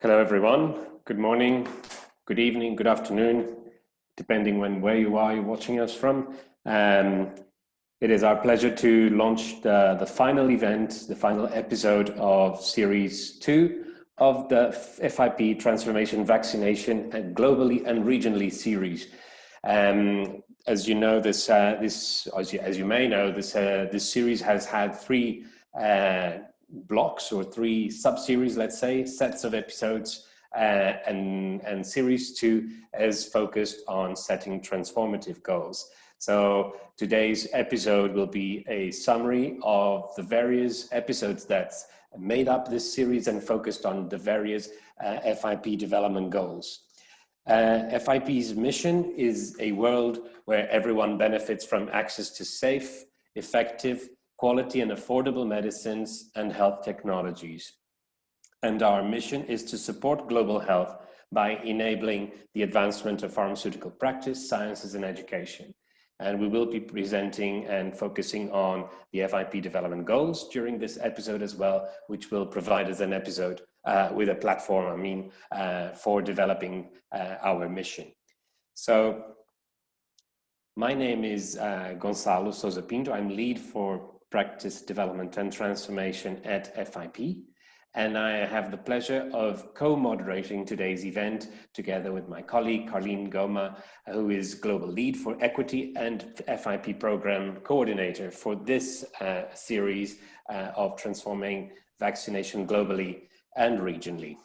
Hello everyone, good morning, good evening, good afternoon, depending on where you are, you're watching us from. It is our pleasure to launch the final event, the final episode of Series 2 of the FIP Transformation, Vaccination and Globally and Regionally series. As you know, as you may know, this series has had three blocks or three sub-series, let's say, sets of episodes, and Series 2 is focused on setting transformative goals. So today's episode will be a summary of the various episodes that made up this series and focused on the various FIP development goals. FIP's mission is a world where everyone benefits from access to safe, effective, quality and affordable medicines and health technologies. And our mission is to support global health by enabling the advancement of pharmaceutical practice, sciences and education. And we will be presenting and focusing on the FIP development goals during this episode as well, which will provide us an episode with a platform, for developing our mission. So my name is Gonçalo Sousa Pinto. I'm lead for practice development and transformation at FIP. And I have the pleasure of co-moderating today's event together with my colleague, Carleen Goma, who is Global Lead for Equity and FIP Program Coordinator for this series of transforming vaccination globally and regionally.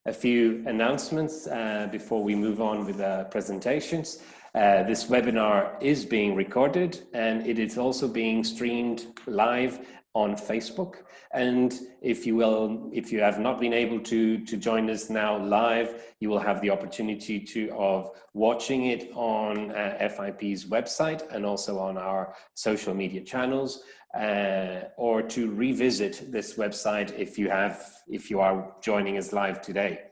A few announcements before we move on with the presentations. This webinar is being recorded and it is also being streamed live on Facebook. And if you have not been able to join us now live, you will have the opportunity of watching it on FIP's website and also on our social media channels, or to revisit this website if you are joining us live today.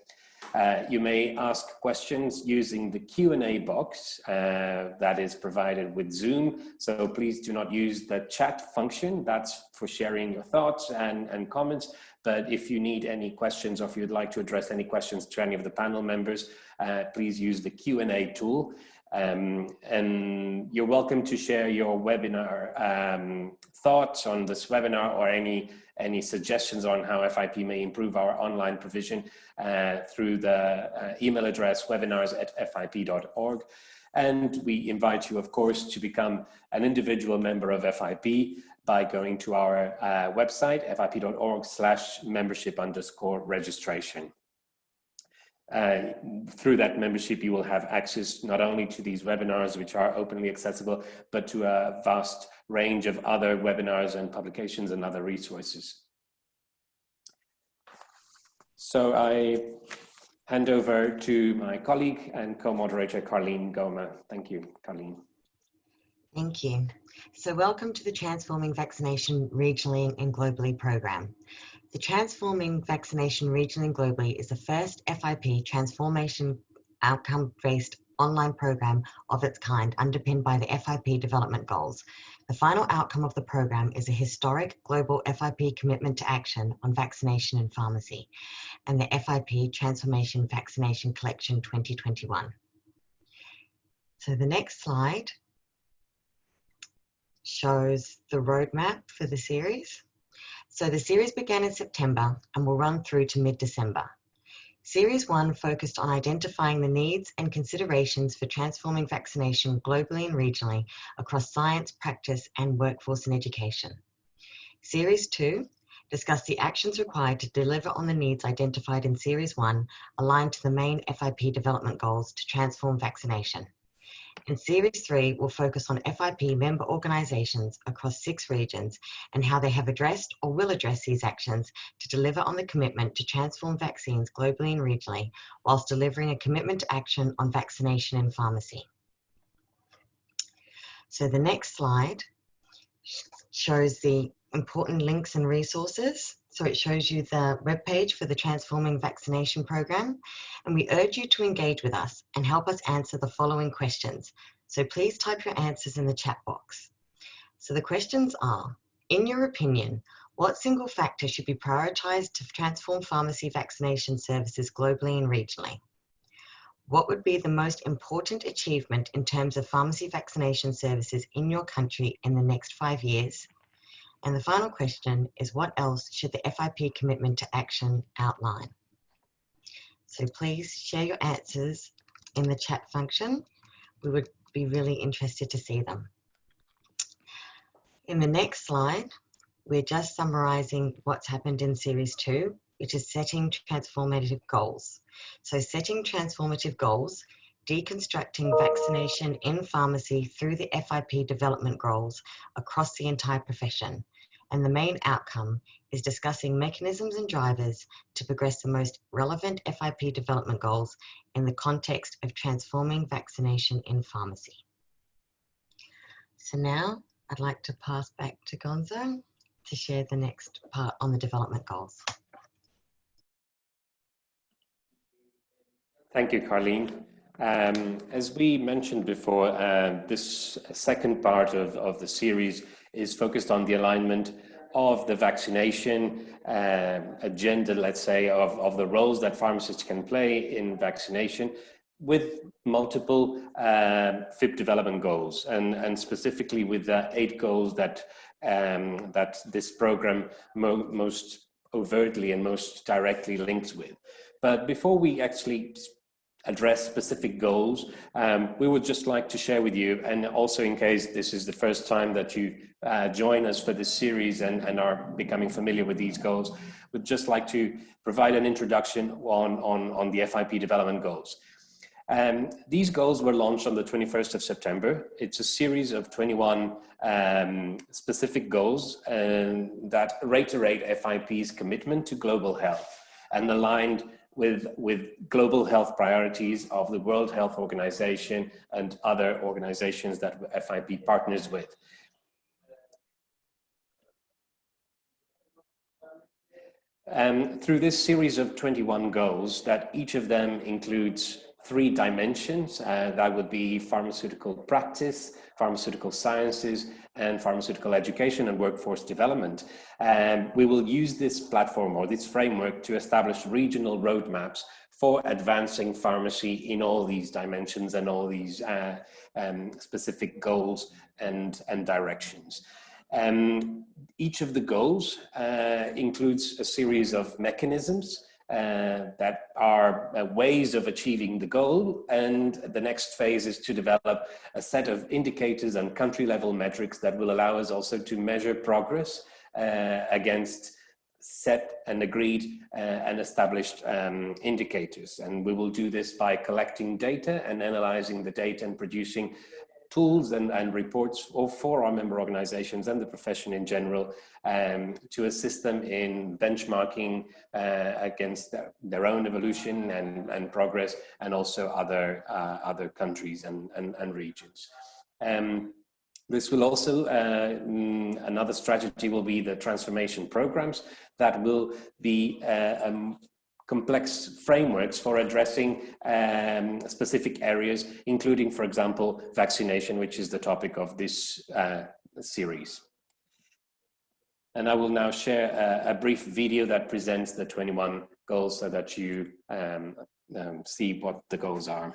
You may ask questions using the Q&A box that is provided with Zoom. So please do not use the chat function. That's for sharing your thoughts and comments. But if you need any questions or if you'd like to address any questions to any of the panel members, please use the Q&A tool. And you're welcome to share your webinar thoughts on this webinar or any suggestions on how FIP may improve our online provision through the email address webinars@fip.org. And we invite you, of course, to become an individual member of FIP by going to our website, fip.org/membership_registration. Through that membership, you will have access not only to these webinars, which are openly accessible, but to a vast range of other webinars and publications and other resources. So I hand over to my colleague and co-moderator, Carleen Goma. Thank you, Carleen. Thank you. So welcome to the Transforming Vaccination Regionally and Globally program. The Transforming Vaccination Regionally and Globally is the first FIP transformation outcome-based online program of its kind, underpinned by the FIP development goals. The final outcome of the program is a historic global FIP commitment to action on vaccination and pharmacy, and the FIP Transformation Vaccination Collection 2021. So the next slide shows the roadmap for the series. So the series began in September and will run through to mid-December. Series 1 focused on identifying the needs and considerations for transforming vaccination globally and regionally across science, practice, and workforce and education. Series 2 discussed the actions required to deliver on the needs identified in Series 1, aligned to the main FIP development goals to transform vaccination. And Series 3 will focus on FIP member organisations across 6 regions and how they have addressed or will address these actions to deliver on the commitment to transform vaccines globally and regionally, whilst delivering a commitment to action on vaccination and pharmacy. So the next slide shows the important links and resources. So it shows you the webpage for the Transforming Vaccination Program, and we urge you to engage with us and help us answer the following questions. So please type your answers in the chat box. So the questions are, in your opinion, What single factor should be prioritized to transform pharmacy vaccination services globally and regionally? What would be the most important achievement in terms of pharmacy vaccination services in your country in the next 5 years? And the final question is, what else should the FIP commitment to action outline? So please share your answers in the chat function. We would be really interested to see them. In the next slide, we're just summarizing what's happened in Series 2, which is setting transformative goals. So setting transformative goals, deconstructing vaccination in pharmacy through the FIP development goals across the entire profession. And the main outcome is discussing mechanisms and drivers to progress the most relevant FIP development goals in the context of transforming vaccination in pharmacy. So now I'd like to pass back to Gonzo to share the next part on the development goals. Thank you, Carleen. As we mentioned before, this second part of the series is focused on the alignment of the vaccination agenda, let's say, of the roles that pharmacists can play in vaccination with multiple FIP development goals, and specifically with the 8 goals that this program most overtly and most directly links with. But before we actually address specific goals, we would just like to share with you, and also in case this is the first time that you join us for this series and are becoming familiar with these goals, we'd just like to provide an introduction on the FIP development goals. These goals were launched on the 21st of September. It's a series of 21 specific goals that reiterate FIP's commitment to global health and aligned with global health priorities of the World Health Organization and other organizations that FIP partners with. Through this series of 21 goals, that each of them includes 3 dimensions, that would be pharmaceutical practice, pharmaceutical sciences, and pharmaceutical education and workforce development. We will use this platform or this framework to establish regional roadmaps for advancing pharmacy in all these dimensions and all these specific goals and directions. Each of the goals includes a series of mechanisms that are ways of achieving the goal, and the next phase is to develop a set of indicators and country level metrics that will allow us also to measure progress against set and agreed and established indicators. And we will do this by collecting data and analyzing the data and producing tools and reports for our member organizations and the profession in general to assist them in benchmarking against their own evolution and progress, and also other countries and regions. This will also, another strategy will be the transformation programs that will be complex frameworks for addressing specific areas, including, for example, vaccination, which is the topic of this series. And I will now share a brief video that presents the 21 goals so that you see what the goals are.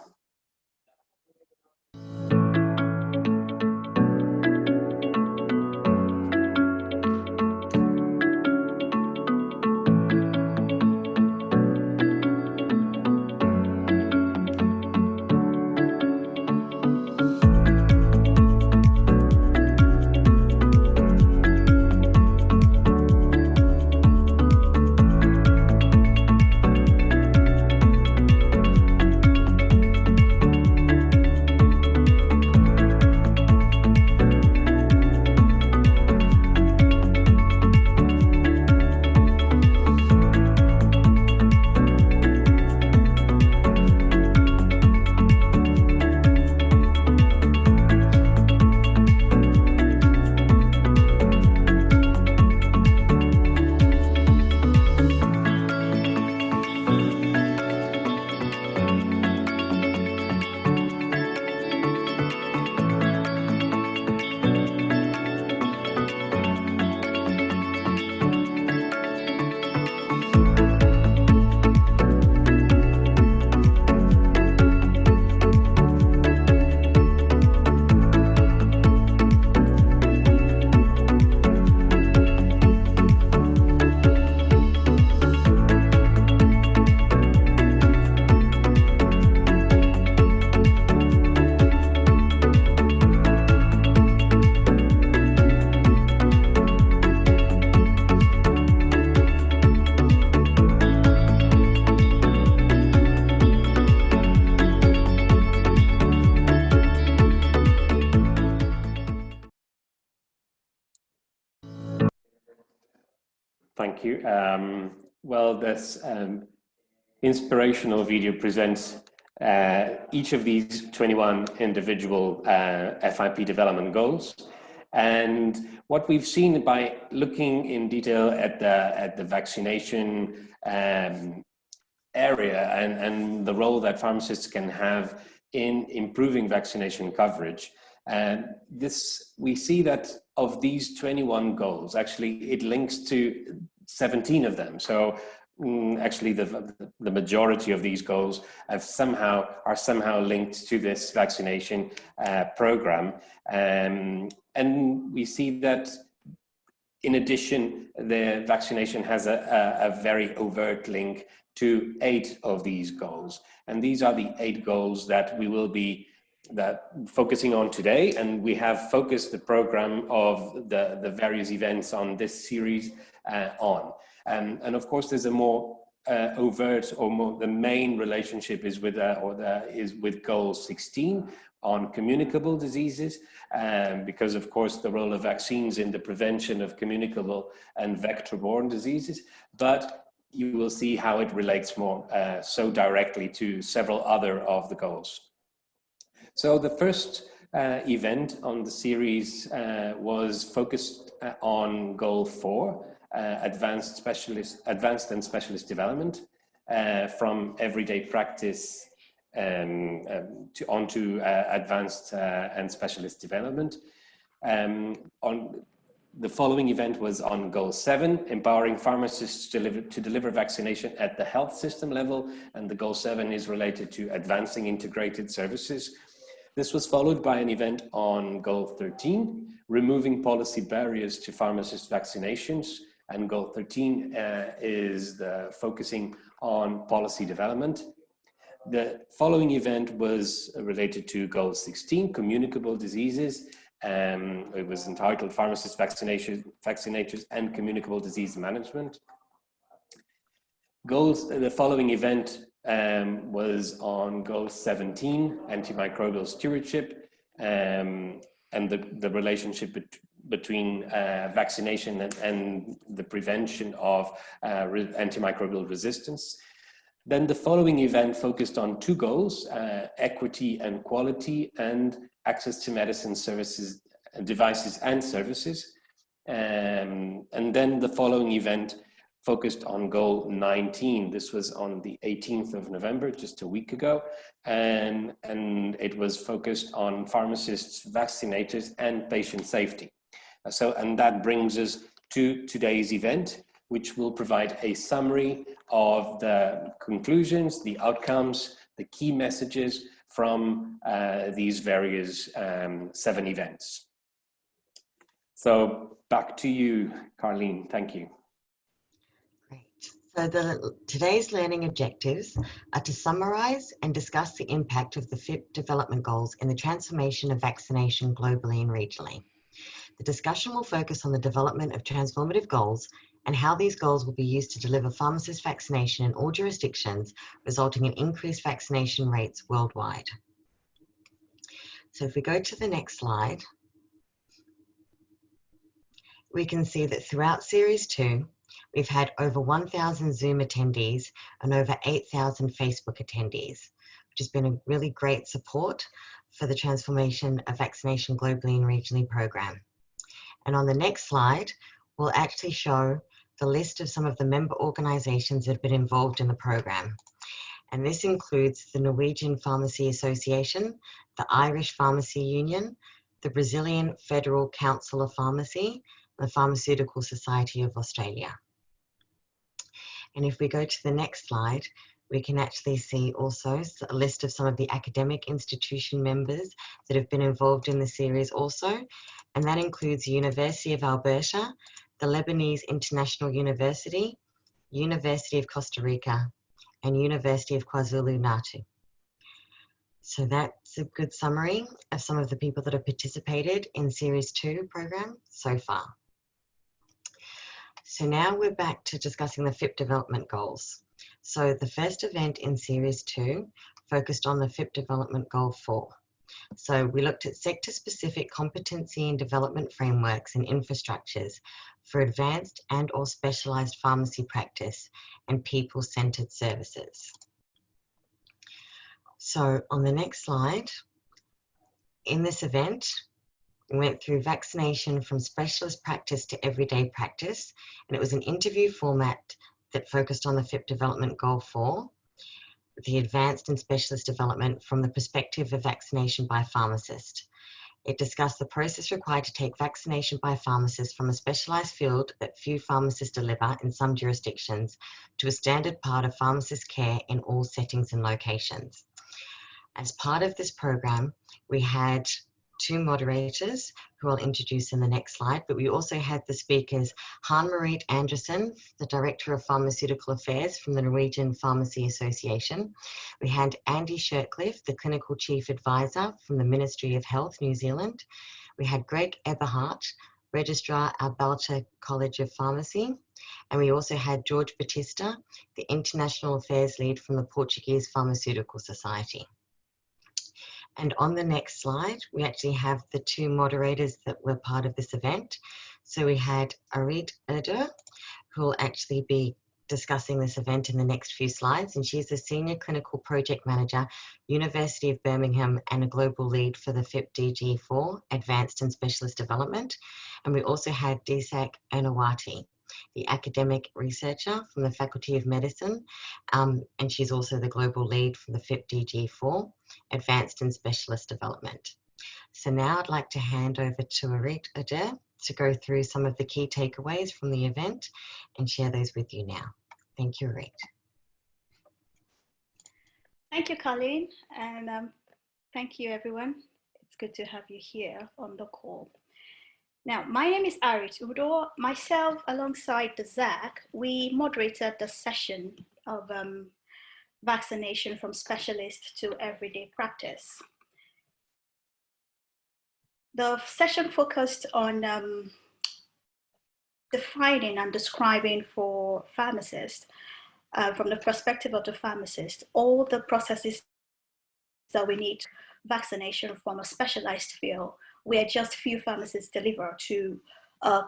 Thank you. Well, this inspirational video presents each of these 21 individual FIP development goals. And what we've seen by looking in detail at the vaccination area and the role that pharmacists can have in improving vaccination coverage, we see that of these 21 goals, actually it links to 17 of them. So actually the majority of these goals are somehow linked to this vaccination program. And we see that in addition, the vaccination has a very overt link to 8 of these goals. And these are the 8 goals that we will be focusing on today. And we have focused the program of the various events on this series on. And of course, there's a more overt or more, the main relationship is with goal 16 on communicable diseases, because of course the role of vaccines in the prevention of communicable and vector-borne diseases, but you will see how it relates more so directly to several other of the goals. So the first event on the series was focused on goal 4, advanced and specialist development, from everyday practice onto advanced and specialist development. The following event was on goal 7, empowering pharmacists to deliver vaccination at the health system level, and the goal 7 is related to advancing integrated services. This was followed by an event on goal 13, removing policy barriers to pharmacist vaccinations, and goal 13 is focusing on policy development. The following event was related to goal 16, communicable diseases. It was entitled Pharmacist Vaccinators and Communicable Disease Management. The following event was on goal 17, antimicrobial stewardship, and the relationship between vaccination and the prevention of antimicrobial resistance. Then the following event focused on 2 goals, equity and quality, and access to medicine services, devices and services. And then the following event focused on goal 19. This was on the 18th of November, just a week ago. And it was focused on pharmacists, vaccinators, and patient safety. And that brings us to today's event, which will provide a summary of the conclusions, the outcomes, the key messages from these various 7 events. So back to you, Carleen. Thank you. Great. So today's learning objectives are to summarize and discuss the impact of the FIP development goals in the transformation of vaccination globally and regionally. The discussion will focus on the development of transformative goals and how these goals will be used to deliver pharmacist vaccination in all jurisdictions, resulting in increased vaccination rates worldwide. So if we go to the next slide, we can see that throughout Series 2, we've had over 1,000 Zoom attendees and over 8,000 Facebook attendees, which has been a really great support for the transformation of vaccination globally and regionally program. And on the next slide, we'll actually show the list of some of the member organizations that have been involved in the program. And this includes the Norwegian Pharmacy Association, the Irish Pharmacy Union, the Brazilian Federal Council of Pharmacy, and the Pharmaceutical Society of Australia. And if we go to the next slide, we can actually see also a list of some of the academic institution members that have been involved in the series also. And that includes the University of Alberta, the Lebanese International University, University of Costa Rica, and University of KwaZulu-Natal. So that's a good summary of some of the people that have participated in Series 2 program so far. So now we're back to discussing the FIP development goals. So the first event in Series 2 focused on the FIP development goal 4. So we looked at sector-specific competency and development frameworks and infrastructures for advanced and or specialised pharmacy practice and people-centred services. So on the next slide, in this event, we went through vaccination from specialist practice to everyday practice, and it was an interview format that focused on the FIP Development Goal 4, the advanced and specialist development from the perspective of vaccination by pharmacist. It discussed the process required to take vaccination by pharmacists from a specialised field that few pharmacists deliver in some jurisdictions to a standard part of pharmacist care in all settings and locations. As part of this program, we had 2 moderators who I'll introduce in the next slide, but we also had the speakers Han-Marit Andersen, the Director of Pharmaceutical Affairs from the Norwegian Pharmacy Association. We had Andy Shirtcliffe, the Clinical Chief Advisor from the Ministry of Health, New Zealand. We had Greg Eberhardt, Registrar Alberta College of Pharmacy. And we also had George Batista, the International Affairs Lead from the Portuguese Pharmaceutical Society. And on the next slide, we actually have the 2 moderators that were part of this event. So we had Arit Erder, who will actually be discussing this event in the next few slides, and she's the Senior Clinical Project Manager, University of Birmingham, and a Global Lead for the FIP-DG4, Advanced and Specialist Development. And we also had Desak Anawati, the academic researcher from the Faculty of Medicine, and she's also the Global Lead for the FIP-DG4, Advanced and Specialist Development. So now I'd like to hand over to Arit Erder to go through some of the key takeaways from the event and share those with you now. Thank you, Arit. Thank you, Colleen, and thank you, everyone. It's good to have you here on the call. Now, my name is Arit Erder. Myself, alongside Zach, we moderated the session of vaccination from specialist to everyday practice. The session focused on defining and describing for pharmacists, from the perspective of the pharmacist, all the processes that we need vaccination from a specialized field where just few pharmacists deliver to a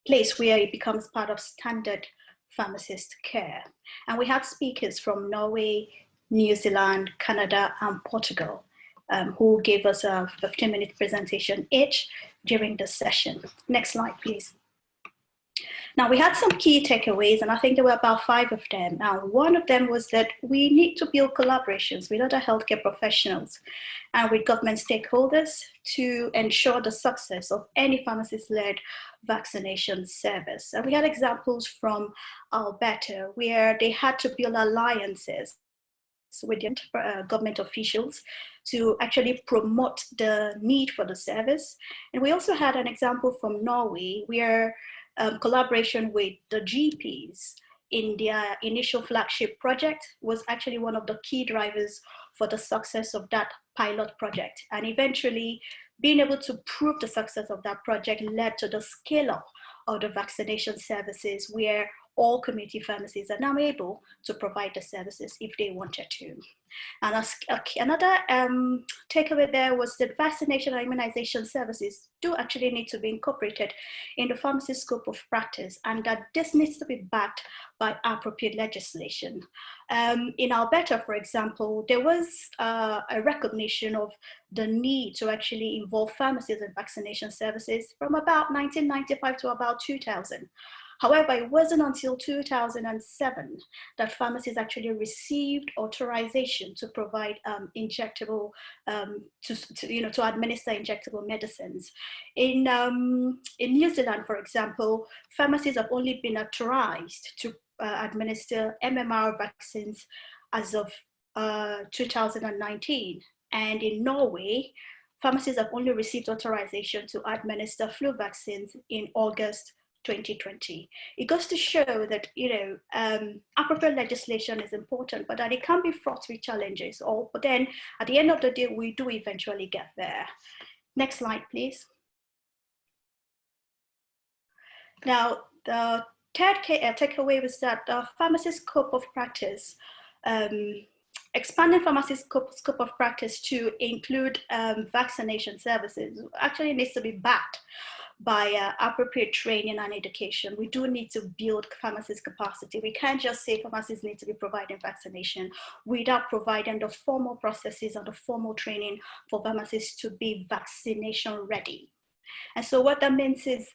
place where it becomes part of standard pharmacist care. And we had speakers from Norway, New Zealand, Canada, and Portugal, who gave us a 15-minute presentation each during the session. Next slide, please. Now, we had some key takeaways, and I think there were about 5 of them. Now, one of them was that we need to build collaborations with other healthcare professionals and with government stakeholders to ensure the success of any pharmacist-led vaccination service. And we had examples from Alberta where they had to build alliances with the government officials to actually promote the need for the service. And we also had an example from Norway where collaboration with the GPs in their initial flagship project was actually one of the key drivers for the success of that pilot project. And eventually being able to prove the success of that project led to the scale up of the vaccination services where all community pharmacies are now able to provide the services if they wanted to. And another takeaway there was that vaccination and immunization services do actually need to be incorporated in the pharmacy scope of practice, and that this needs to be backed by appropriate legislation. In Alberta, for example, there was a recognition of the need to actually involve pharmacies in vaccination services from about 1995 to about 2000. However, it wasn't until 2007 that pharmacies actually received authorization to provide injectable, to administer injectable medicines. In New Zealand, for example, pharmacies have only been authorized to administer MMR vaccines as of 2019. And in Norway, pharmacies have only received authorization to administer flu vaccines in August 2020. It goes to show that appropriate legislation is important, but that it can be fraught with challenges. But then at the end of the day, we do eventually get there. Next slide, please. Now, the third takeaway was that the pharmacist scope of practice expanding pharmacy's scope of practice to include vaccination services actually needs to be backed by appropriate training and education. We do need to build pharmacists' capacity. We can't just say pharmacists need to be providing vaccination without providing the formal processes and the formal training for pharmacists to be vaccination ready. And so what that means is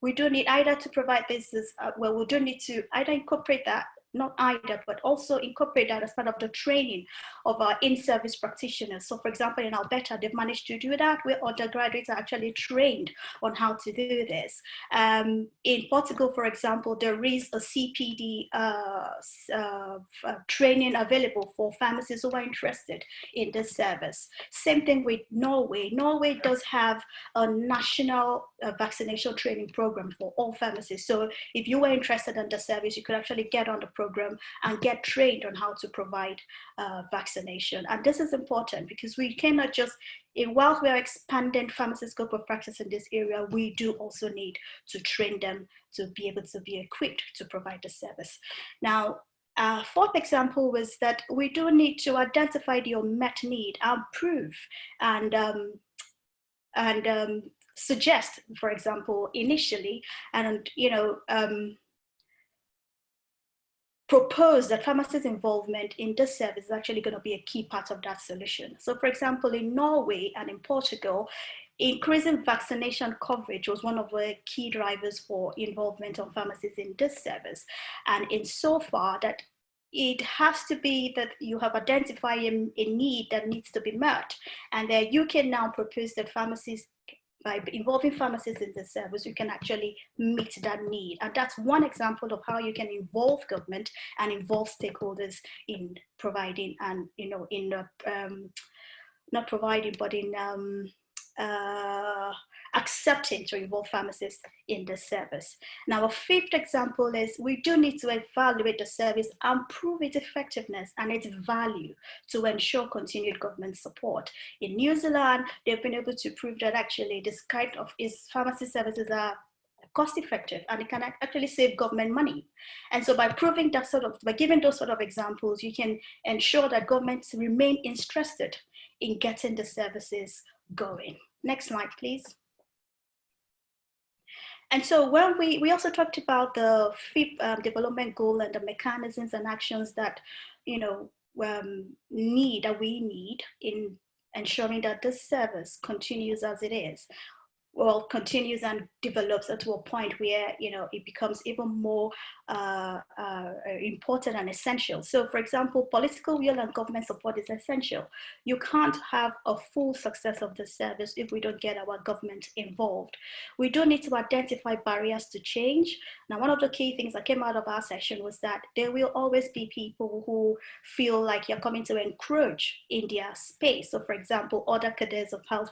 we do need either to provide this, we do need to either incorporate that, not either, but also incorporate that as part of the training of our in-service practitioners. So for example, in Alberta, they've managed to do that, where undergraduates are actually trained on how to do this. In Portugal, for example, there is a CPD training available for pharmacists who are interested in this service. Same thing with Norway. Norway does have a national vaccination training program for all pharmacists. So if you were interested in the service, you could actually get on the program and get trained on how to provide vaccination. And this is important because we cannot just, while we are expanding pharmacy scope of practice in this area, we do also need to train them to be able to be equipped to provide the service. Now, fourth example was that we do need to identify the unmet need and prove and suggest, for example, initially, and propose that pharmacists' involvement in this service is actually going to be a key part of that solution. So for example, in Norway and in Portugal, increasing vaccination coverage was one of the key drivers for involvement of pharmacists in this service. And in so far that it has to be that you have identified a need that needs to be met. And then you can now propose that pharmacists, by involving pharmacists in the service, you can actually meet that need. And that's one example of how you can involve government and involve stakeholders in providing and, not providing, but in accepting to involve pharmacists in the service. Now, a fifth example is we do need to evaluate the service and prove its effectiveness and its value to ensure continued government support. In New Zealand, they've been able to prove that actually this kind of pharmacy services are cost effective and it can actually save government money. And so by proving that by giving those sort of examples, you can ensure that governments remain interested in getting the services going. Next slide, please. And so when we also talked about the fifth development goal and the mechanisms and actions that we need in ensuring that this service continues as it is. Well, continues and develops to a point where it becomes even more important and essential. So, for example, political will and government support is essential. You can't have a full success of the service if we don't get our government involved. We do need to identify barriers to change. Now, one of the key things that came out of our session was that there will always be people who feel like you're coming to encroach in their space. So, for example, other cadres of health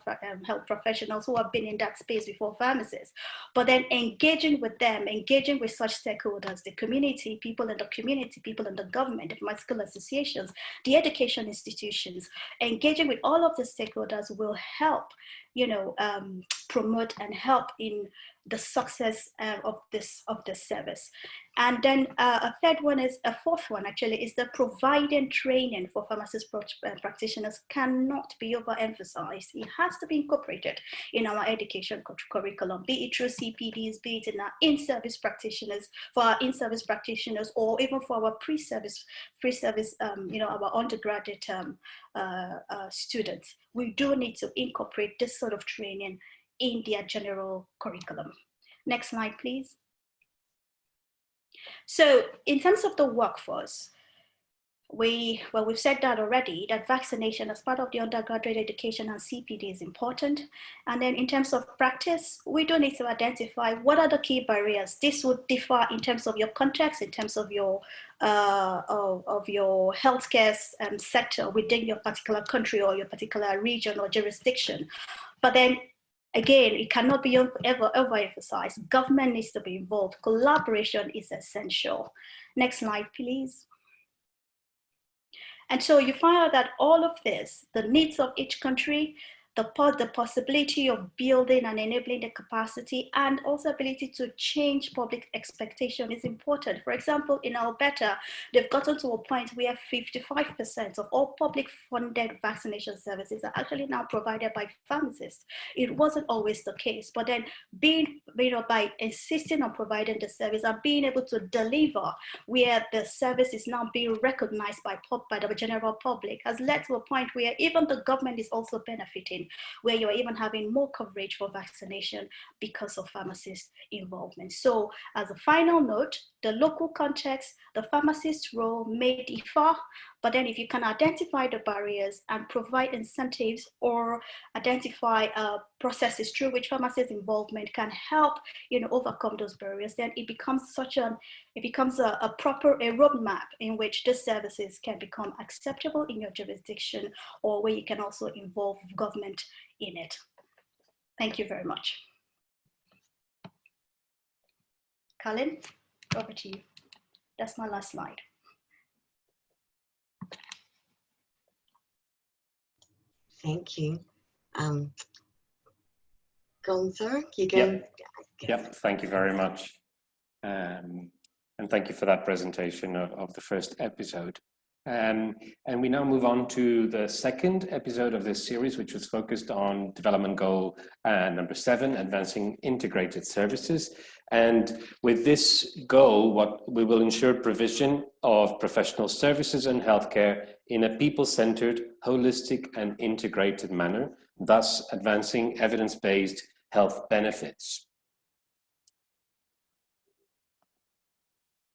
professionals who have been in that space before pharmacists, but then engaging with them, engaging with such stakeholders, the community, people in the community, people in the government, the pharmaceutical associations, the education institutions, engaging with all of the stakeholders will help, promote and help in the success of this service. And then a fourth one actually is that providing training for pharmacist practitioners cannot be overemphasized. It has to be incorporated in our education curriculum, be it through CPDs, be it in our in-service practitioners, for our in-service practitioners, or even for our pre-service, our undergraduate students. We do need to incorporate this sort of training in their general curriculum. Next slide, please. So in terms of the workforce, we've said that already, that vaccination as part of the undergraduate education and CPD is important. And then in terms of practice, we do need to identify what are the key barriers. This would differ in terms of your context, in terms of your healthcare sector within your particular country or your particular region or jurisdiction. But then again, it cannot be ever overemphasized. Government needs to be involved. Collaboration is essential. Next slide, please. And so you find out that all of this, the needs of each country, the possibility of building and enabling the capacity, and also ability to change public expectation is important. For example, in Alberta, they've gotten to a point where 55% of all public funded vaccination services are actually now provided by pharmacists. It wasn't always the case, but then by insisting on providing the service and being able to deliver where the service is now being recognized by the general public has led to a point where even the government is also benefiting, where you're even having more coverage for vaccination because of pharmacist involvement. So as a final note, the local context, the pharmacist's role may differ, but then if you can identify the barriers and provide incentives or identify processes through which pharmacist involvement can help, overcome those barriers, then it becomes a proper roadmap in which the services can become acceptable in your jurisdiction, or where you can also involve government in it. Thank you very much. Colin, over to you. That's my last slide. Thank you. Gonzo, you go. Yep, thank you very much. And thank you for that presentation of the first episode. And we now move on to the second episode of this series, which was focused on development goal number 7, advancing integrated services. And with this goal, what we will ensure provision of professional services and healthcare in a people-centered, holistic and integrated manner, thus advancing evidence-based health benefits.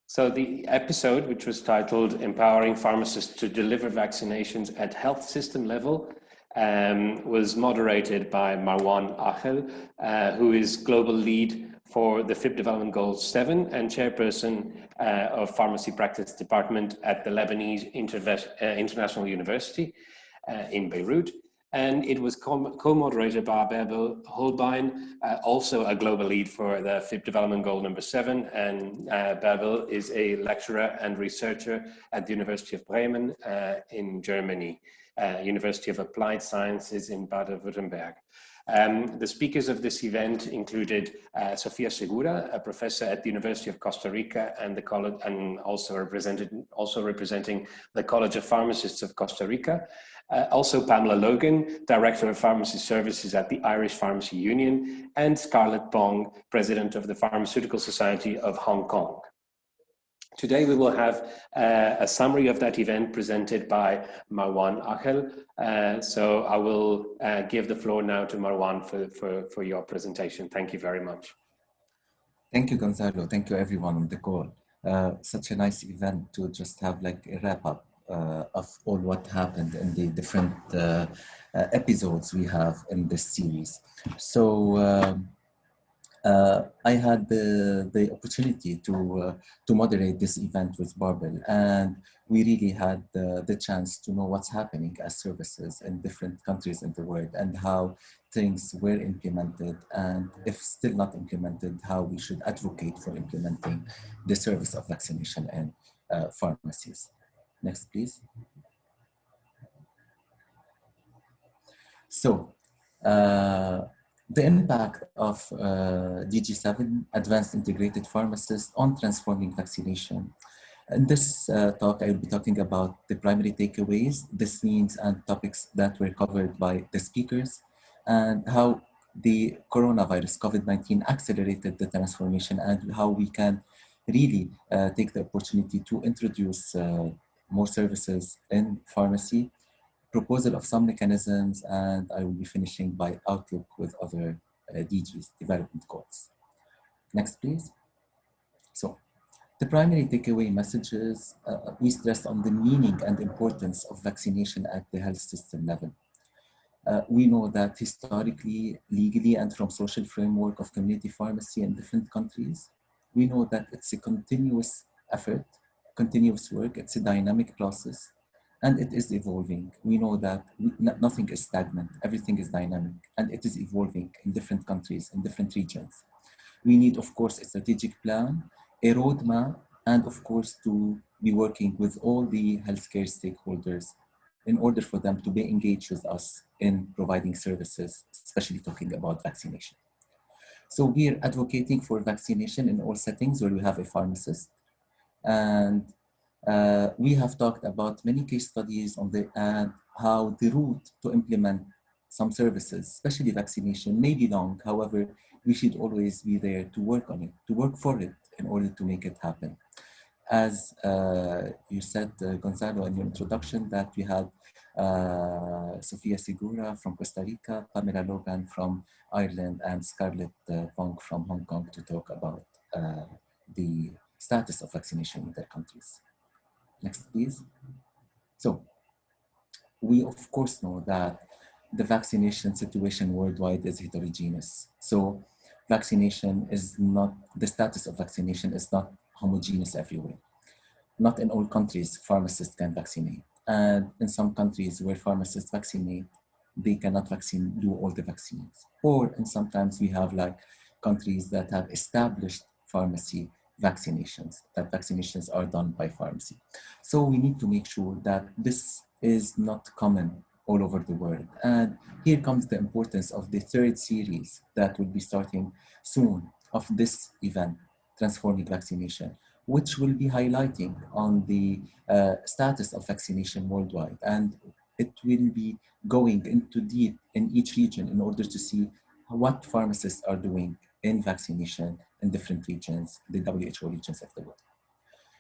So the episode, which was titled Empowering Pharmacists to Deliver Vaccinations at Health System Level, was moderated by Marwan Achel, who is Global Lead for the FIP Development Goals 7 and Chairperson of Pharmacy Practice Department at the Lebanese International University in Beirut. And it was co-moderated by Bärbel Holbein, also a global lead for the FIP Development Goal number 7. And Bärbel is a lecturer and researcher at the University of Bremen in Germany, University of Applied Sciences in Baden-Württemberg. The speakers of this event included Sofia Segura, a professor at the University of Costa Rica and the college, and also representing the College of Pharmacists of Costa Rica. Also Pamela Logan, Director of Pharmacy Services at the Irish Pharmacy Union, and Scarlett Bong, President of the Pharmaceutical Society of Hong Kong. Today we will have a summary of that event presented by Marwan Achel. So I will give the floor now to Marwan for your presentation. Thank you very much. Thank you, Gonzalo. Thank you everyone on the call. Such a nice event to just have like a wrap up of all what happened in the different episodes we have in this series. So I had the opportunity to moderate this event with Bärbel, and we really had the chance to know what's happening as services in different countries in the world and how things were implemented, and if still not implemented, how we should advocate for implementing the service of vaccination in pharmacies. Next, please. So, the impact of DG7, Advanced Integrated Pharmacist, on transforming vaccination. In this talk, I will be talking about the primary takeaways, the themes and topics that were covered by the speakers, and how the coronavirus, COVID-19, accelerated the transformation, and how we can really take the opportunity to introduce more services in pharmacy, proposal of some mechanisms, and I will be finishing by outlook with other DGs, development goals. Next, please. So, the primary takeaway messages, we stress on the meaning and importance of vaccination at the health system level. We know that historically, legally, and from social framework of community pharmacy in different countries, we know that it's a continuous effort, continuous work, it's a dynamic process, and it is evolving. We know that nothing is stagnant, everything is dynamic, and it is evolving in different countries, in different regions. We need, of course, a strategic plan, a roadmap, and of course, to be working with all the healthcare stakeholders in order for them to be engaged with us in providing services, especially talking about vaccination. So we're advocating for vaccination in all settings where we have a pharmacist. And we have talked about many case studies on how the route to implement some services, especially vaccination, may be long. However, we should always be there to work on it, to work for it in order to make it happen. As you said, Gonzalo, in your introduction, that we had Sofia Segura from Costa Rica, Pamela Logan from Ireland, and Scarlett Wong from Hong Kong to talk about the status of vaccination in their countries. Next, please. So, we of course know that the vaccination situation worldwide is heterogeneous. So, vaccination is not, the status of vaccination is not homogeneous everywhere. Not in all countries, pharmacists can vaccinate. And in some countries where pharmacists vaccinate, they cannot do all the vaccines. Or and sometimes we have like countries that have established pharmacy vaccinations, that vaccinations are done by pharmacy. So we need to make sure that this is not common all over the world. And here comes the importance of the third series that will be starting soon of this event, Transforming Vaccination, which will be highlighting on the status of vaccination worldwide. And it will be going into deep in each region in order to see what pharmacists are doing in vaccination in different regions, the WHO regions of the world.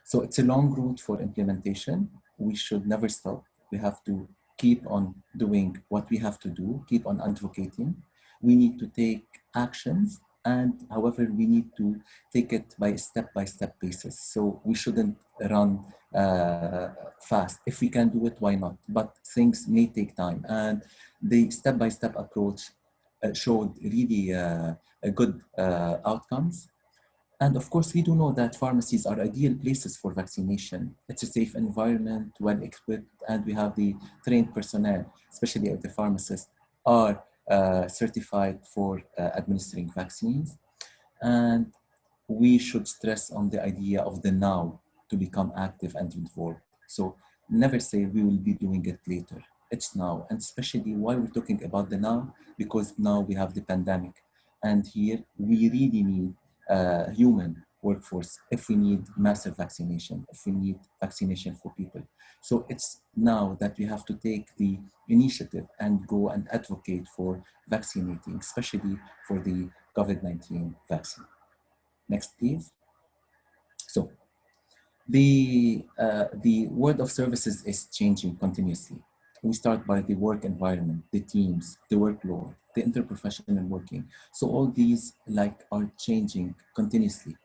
So it's a long route for implementation. We should never stop. We have to keep on doing what we have to do, keep on advocating. We need to take actions, and however, we need to take it by a step-by-step basis. So we shouldn't run fast. If we can do it, why not? But things may take time. And the step-by-step approach showed really good outcomes. And of course, we do know that pharmacies are ideal places for vaccination. It's a safe environment, well equipped, and we have the trained personnel, especially the pharmacists, are certified for administering vaccines. And we should stress on the idea of the now to become active and involved. So never say we will be doing it later. It's now, and especially why we're talking about the now, because now we have the pandemic. And here we really need human workforce if we need massive vaccination, if we need vaccination for people. So it's now that we have to take the initiative and go and advocate for vaccinating, especially for the COVID-19 vaccine. Next, please. So the world of services is changing continuously. We start by the work environment, the teams, the workload, the interprofessional working. So all these are changing continuously.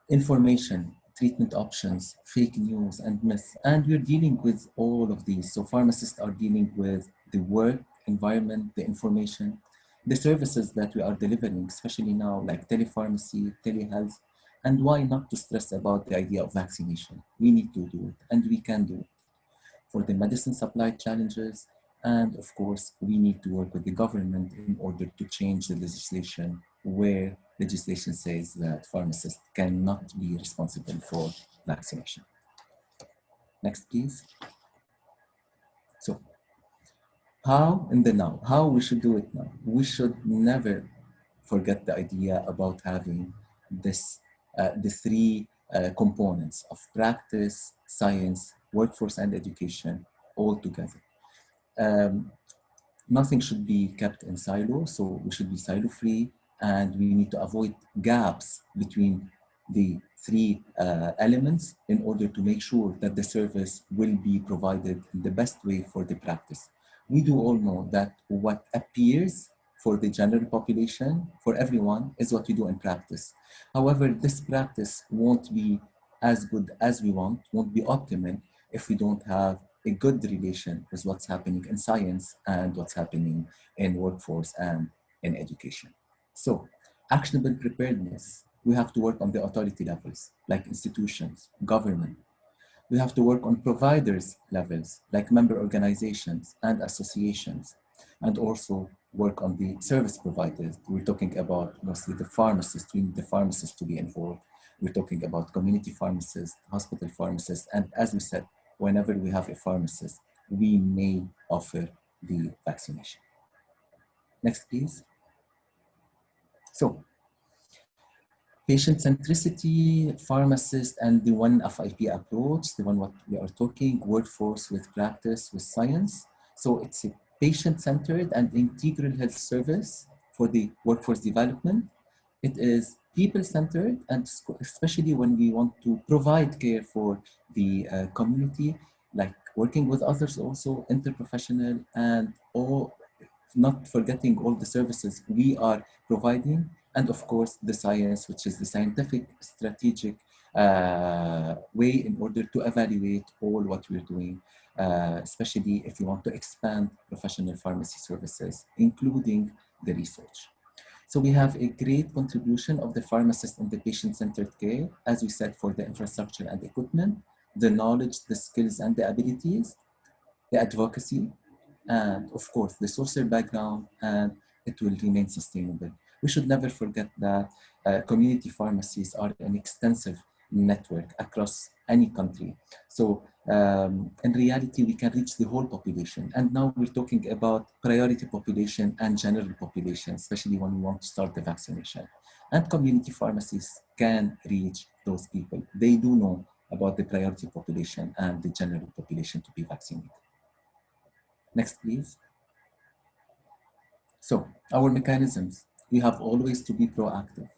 Information, treatment options, fake news, and myths. And we're dealing with all of these. So pharmacists are dealing with the work environment, the information, the services that we are delivering, especially now, like telepharmacy, telehealth. And why not to stress about the idea of vaccination? We need to do it, and we can do it. For the medicine supply challenges, and of course, we need to work with the government in order to change the legislation where legislation says that pharmacists cannot be responsible for vaccination. Next, please. So, how in the now? How we should do it now? We should never forget the idea about having this, the three components of practice, science, workforce, and education all together. Nothing should be kept in silo, so we should be silo free, and we need to avoid gaps between the three elements in order to make sure that the service will be provided in the best way for the practice. We do all know that what appears for the general population, for everyone, is what we do in practice. However, this practice won't be as good as we want, won't be optimal if we don't have a good relation with what's happening in science and what's happening in workforce and in education. So, actionable preparedness, we have to work on the authority levels, like institutions, government. We have to work on providers levels, like member organizations and associations, and also work on the service providers. We're talking about mostly the pharmacists. We need the pharmacists to be involved. We're talking about community pharmacists, hospital pharmacists, and as we said, whenever we have a pharmacist, we may offer the vaccination. Next, please. So, patient centricity, pharmacist, and the one FIP approach, the one what we are talking, workforce with practice, with science. So it's a patient-centered and integral health service for the workforce development. It is people-centered, and especially when we want to provide care for the community, like working with others also, interprofessional, and all, not forgetting all the services we are providing, and of course the science, which is the scientific strategic way in order to evaluate all what we're doing, especially if you want to expand professional pharmacy services, including the research. So we have a great contribution of the pharmacist in the patient-centered care, as we said, for the infrastructure and equipment, the knowledge, the skills and the abilities, the advocacy, and of course the social background, and it will remain sustainable. We should never forget that community pharmacies are an extensive network across any country. So in reality, we can reach the whole population. And now we're talking about priority population and general population, especially when we want to start the vaccination. And community pharmacies can reach those people. They do know about the priority population and the general population to be vaccinated. Next, please. So, our mechanisms, we have always to be proactive.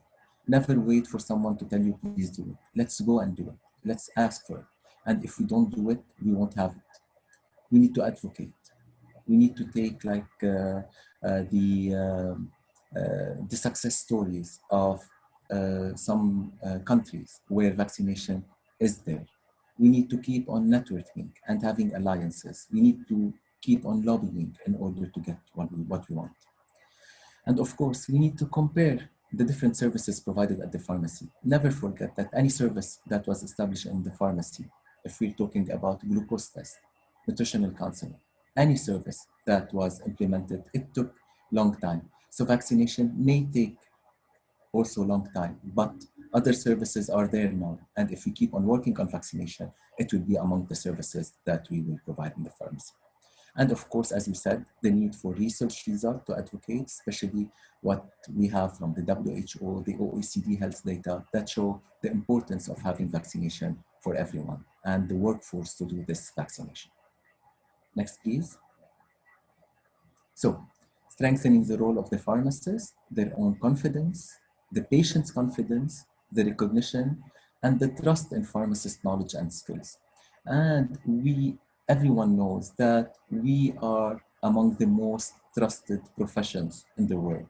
Never wait for someone to tell you, please do it. Let's go and do it. Let's ask for it. And if we don't do it, we won't have it. We need to advocate. We need to take like the success stories of some countries where vaccination is there. We need to keep on networking and having alliances. We need to keep on lobbying in order to get what we want. And of course, we need to compare the different services provided at the pharmacy. Never forget that any service that was established in the pharmacy, if we're talking about glucose test, nutritional counseling, any service that was implemented, it took long time. So vaccination may take also long time, but other services are there now. And if we keep on working on vaccination, it will be among the services that we will provide in the pharmacy. And of course, as you said, the need for research result to advocate, especially what we have from the WHO, the OECD health data that show the importance of having vaccination for everyone and the workforce to do this vaccination. Next, please. So, strengthening the role of the pharmacist, their own confidence, the patient's confidence, the recognition, and the trust in pharmacist knowledge and skills. And everyone knows that we are among the most trusted professions in the world.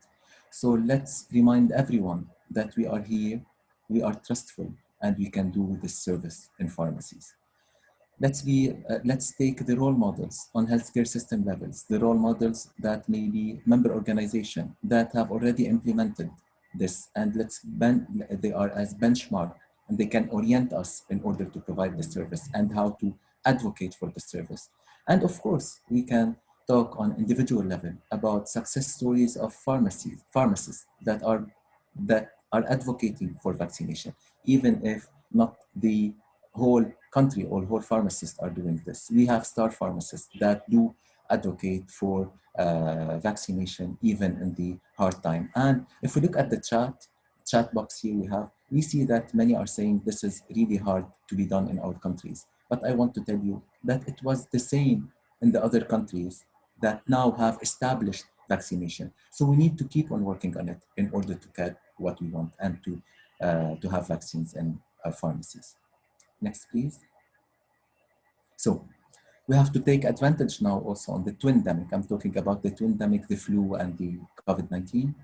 So let's remind everyone that we are here, we are trustful, and we can do this service in pharmacies. Let's take the role models on healthcare system levels, the role models that may be member organizations that have already implemented this, and they are as benchmark, and they can orient us in order to provide the service and how to advocate for the service. And of course, we can talk on individual level about success stories of pharmacists that are advocating for vaccination, even if not the whole country or whole pharmacists are doing this. We have star pharmacists that do advocate for vaccination even in the hard time. And if we look at the chat box here we see that many are saying this is really hard to be done in our countries. But I want to tell you that it was the same in the other countries that now have established vaccination. So we need to keep on working on it in order to get what we want and to have vaccines in our pharmacies. Next, please. So we have to take advantage now also on the twindemic. I'm talking about the twindemic, the flu and the COVID-19.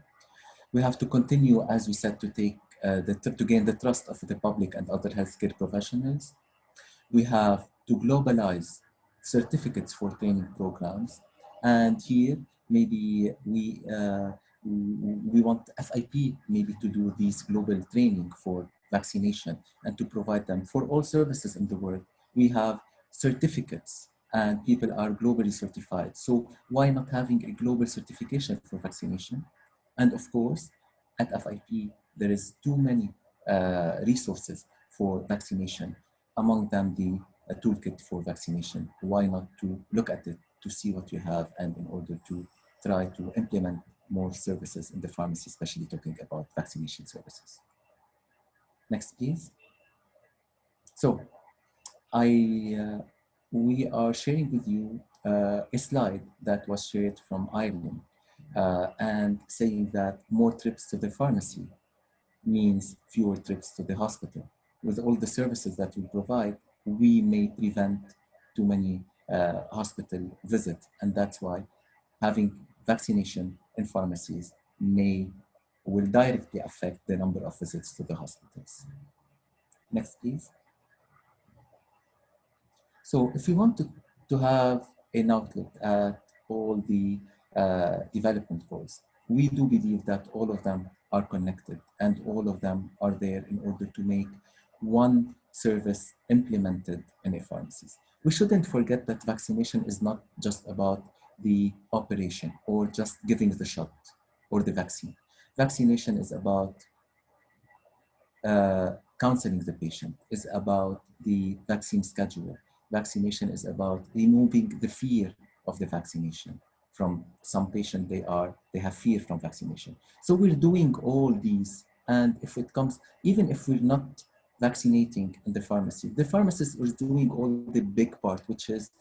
We have to continue, as we said, to take to gain the trust of the public and other healthcare professionals. We have to globalize certificates for training programs. And here, maybe we want FIP maybe to do these global training for vaccination and to provide them for all services in the world. We have certificates and people are globally certified. So why not having a global certification for vaccination? And of course, at FIP, there is too many resources for vaccination, among them the a toolkit for vaccination. Why not to look at it to see what you have, and in order to try to implement more services in the pharmacy, especially talking about vaccination services. Next, please. So we are sharing with you a slide that was shared from Ireland, and saying that more trips to the pharmacy means fewer trips to the hospital. With all the services that we provide, we may prevent too many hospital visits, and that's why having vaccination in pharmacies will directly affect the number of visits to the hospitals. Next, please. So if you want to have an outlook at all the development goals, we do believe that all of them are connected and all of them are there in order to make one service implemented in a pharmacies. We shouldn't forget that vaccination is not just about the operation or just giving the shot or the vaccine. Vaccination is about counseling the patient, is about the vaccine schedule. Vaccination is about removing the fear of the vaccination. From some patients, they have fear from vaccination. So we're doing all these, and if it comes, even if we're not vaccinating in the pharmacist is doing all the big part, which is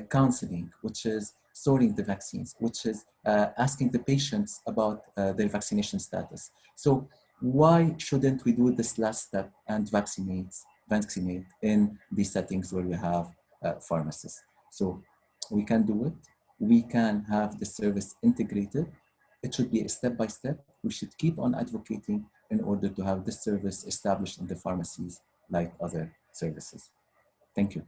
counseling, which is storing the vaccines, which is asking the patients about their vaccination status. So why shouldn't we do this last step and vaccinate in the settings where we have pharmacists? So we can do it. We can have the service integrated. It should be a step by step. We should keep on advocating in order to have this service established in the pharmacies like other services. Thank you.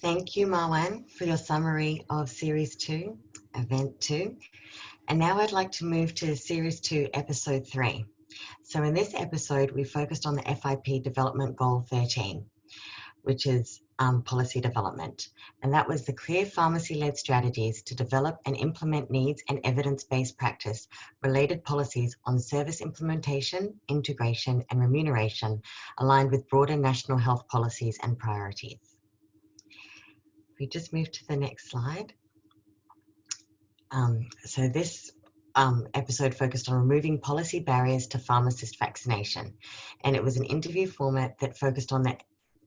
Thank you, Marwan, for your summary of Series 2, Event 2. And now I'd like to move to Series 2, Episode 3. So in this episode, we focused on the FIP Development Goal 13, which is policy development. And that was the clear pharmacy-led strategies to develop and implement needs and evidence-based practice related policies on service implementation, integration, and remuneration aligned with broader national health policies and priorities. We just move to the next slide. So this episode focused on removing policy barriers to pharmacist vaccination. And it was an interview format that focused on the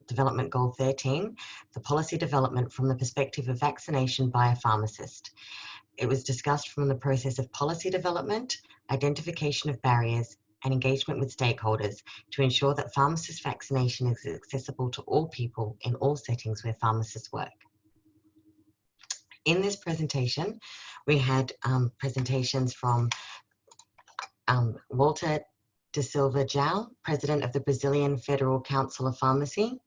Development Goal 13, the policy development from the perspective of vaccination by a pharmacist. It was discussed from the process of policy development, identification of barriers, and engagement with stakeholders to ensure that pharmacist vaccination is accessible to all people in all settings where pharmacists work. In this presentation, we had presentations from Walter da Silva Jao, President of the Brazilian Federal Council of Pharmacy.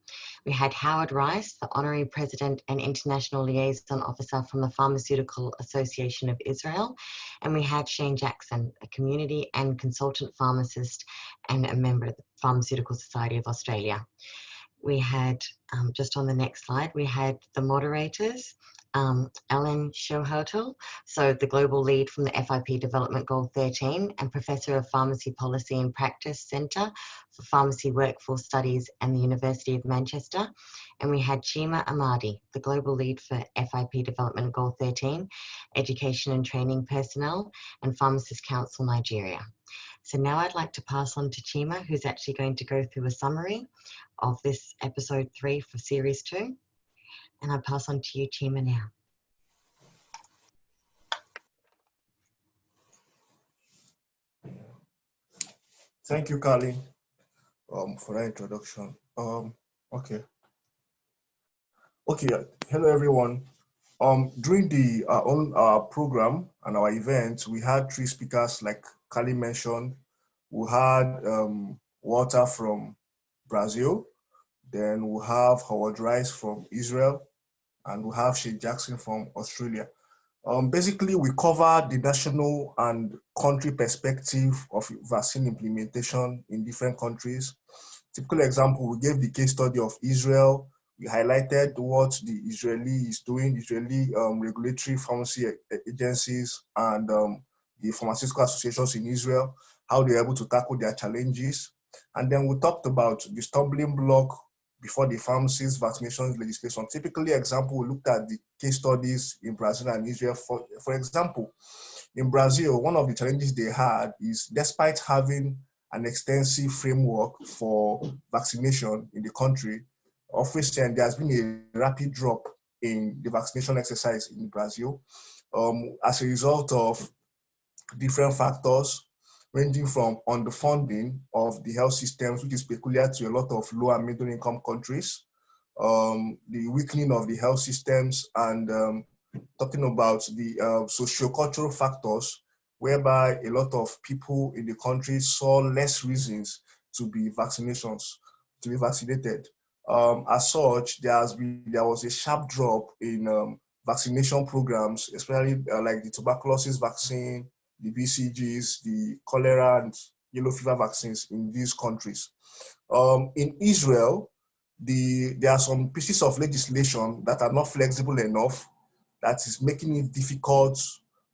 We had Howard Rice, the Honorary President and International Liaison Officer from the Pharmaceutical Association of Israel. And we had Shane Jackson, a community and consultant pharmacist and a member of the Pharmaceutical Society of Australia. We had, just on the next slide, we had the moderators, Ellen Schohertel, so the global lead from the FIP Development Goal 13 and Professor of Pharmacy Policy and Practice Centre for Pharmacy Workforce Studies and the University of Manchester. And we had Chima Amadi, the global lead for FIP Development Goal 13, Education and Training Personnel and Pharmacists Council Nigeria. So now I'd like to pass on to Chima, who's actually going to go through a summary of this episode 3 for Series 2. And I'll pass on to you, Chima, now. Thank you, Carly, for that introduction. Okay, hello, everyone. During our program and our event, we had 3 speakers, like Carly mentioned. We had Walter from Brazil, then we have Howard Rice from Israel, and we have Shane Jackson from Australia. Basically, we cover the national and country perspective of vaccine implementation in different countries. Typical example, we gave the case study of Israel. We highlighted what the Israeli is doing, Israeli regulatory pharmacy agencies and the pharmaceutical associations in Israel, how they're able to tackle their challenges. And then we talked about the stumbling block before the pharmacist vaccination legislation. Typically, example, we looked at the case studies in Brazil and Israel. For example, in Brazil, one of the challenges they had is despite having an extensive framework for vaccination in the country, of recent, there has been a rapid drop in the vaccination exercise in Brazil as a result of different factors ranging from underfunding of the health systems, which is peculiar to a lot of low and middle income countries, the weakening of the health systems, and talking about the socio-cultural factors, whereby a lot of people in the country saw less reasons to be vaccinated. As such, there was a sharp drop in vaccination programs, especially like the tuberculosis vaccine, the BCGs, the cholera and yellow fever vaccines in these countries. In Israel, there are some pieces of legislation that are not flexible enough that is making it difficult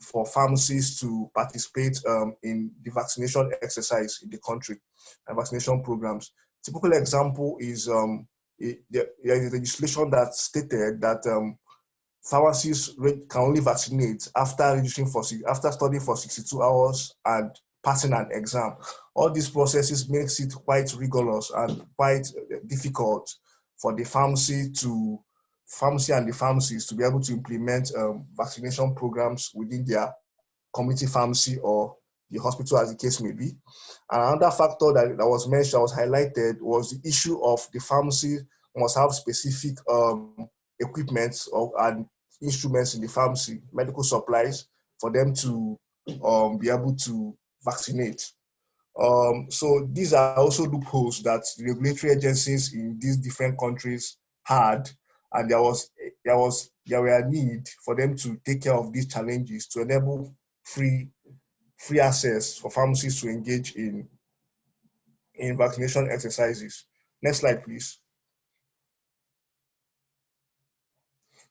for pharmacists to participate in the vaccination exercise in the country and vaccination programs. Typical example is there is legislation that stated that pharmacists can only vaccinate after studying for 62 hours and passing an exam. All these processes makes it quite rigorous and quite difficult for the pharmacy and the pharmacists to be able to implement vaccination programs within their community pharmacy or the hospital, as the case may be. And another factor that was mentioned, that was highlighted, was the issue of the pharmacy must have specific equipment and instruments in the pharmacy, medical supplies, for them to be able to vaccinate. So these are also loopholes that the regulatory agencies in these different countries had, and there were a need for them to take care of these challenges to enable free access for pharmacists to engage in vaccination exercises. Next slide, please.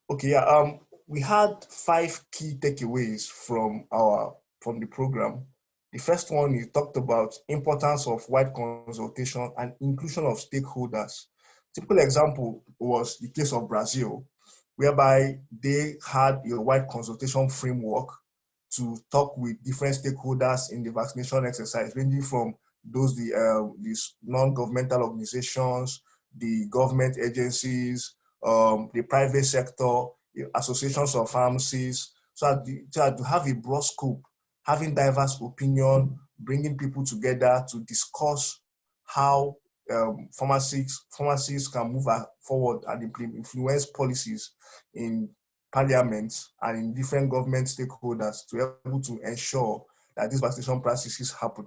Okay, yeah, we had 5 key takeaways from the program. The first one, you talked about importance of wide consultation and inclusion of stakeholders. Typical example was the case of Brazil, whereby they had a wide consultation framework to talk with different stakeholders in the vaccination exercise, ranging from these non-governmental organizations, the government agencies, the private sector, associations of pharmacies, so to have a broad scope, having diverse opinion, bringing people together to discuss how pharmacies can move forward and influence policies in parliaments and in different government stakeholders to be able to ensure that these vaccination practices happen.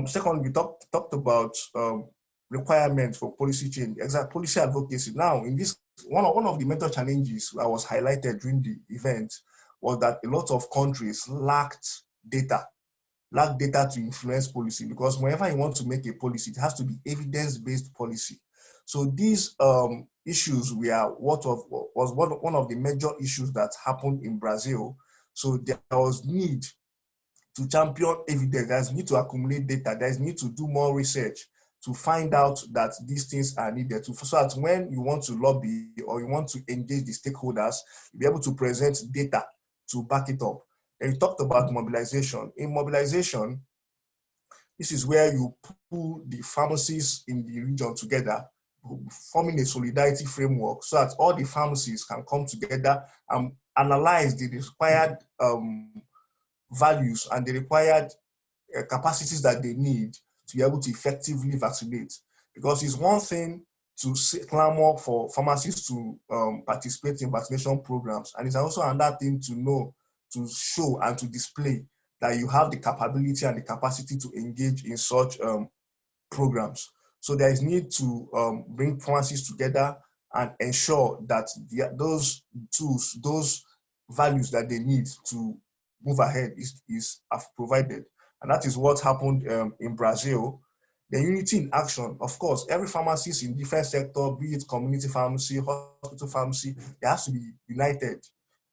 Second, we talked about requirements for policy change, exact policy advocacy. Now, in this, one of the major challenges that was highlighted during the event was that a lot of countries lacked data to influence policy, because whenever you want to make a policy, it has to be evidence-based policy. So these issues was one of the major issues that happened in Brazil. So there was need to champion evidence, there's need to accumulate data, there's need to do more research to find out that these things are needed, so that when you want to lobby or you want to engage the stakeholders, you'll be able to present data to back it up. And you talked about mobilization. In mobilization, this is where you pull the pharmacies in the region together, forming a solidarity framework so that all the pharmacies can come together and analyze the required values and the required capacities that they need to be able to effectively vaccinate. Because it's one thing to clamor for pharmacists to participate in vaccination programs, and it's also another thing to know, to show and to display that you have the capability and the capacity to engage in such programs. So there is need to bring pharmacists together and ensure that those tools, those values that they need to move ahead is provided. And that is what happened in Brazil. The unity in action, of course, every pharmacist in different sector, be it community pharmacy, hospital pharmacy, they have to be united.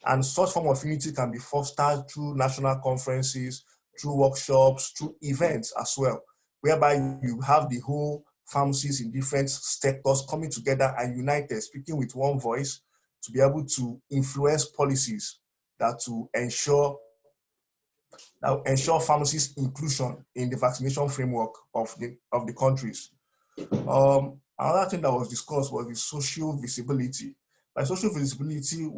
And such form of unity can be fostered through national conferences, through workshops, through events as well, whereby you have the whole pharmacies in different sectors coming together and united, speaking with one voice to be able to influence policies that to ensure pharmacists' inclusion in the vaccination framework of the countries. Another thing that was discussed was the social visibility. By social visibility,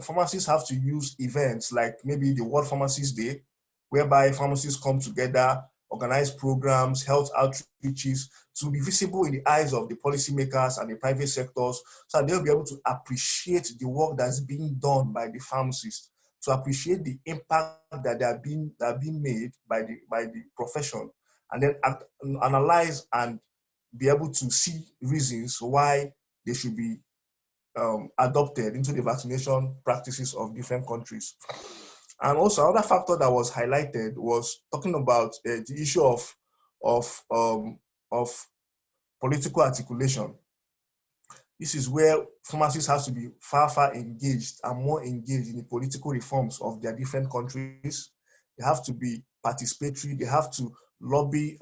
pharmacists have to use events like maybe the World Pharmacist Day, whereby pharmacists come together, organize programs, health outreaches to be visible in the eyes of the policymakers and the private sectors, so that they'll be able to appreciate the work that's being done by the pharmacists, to appreciate the impact that are being made by the profession, and then analyze and be able to see reasons why they should be adopted into the vaccination practices of different countries. And also another factor that was highlighted was talking about the issue of political articulation. This is where pharmacists have to be far engaged and more engaged in the political reforms of their different countries. They have to be participatory. They have to lobby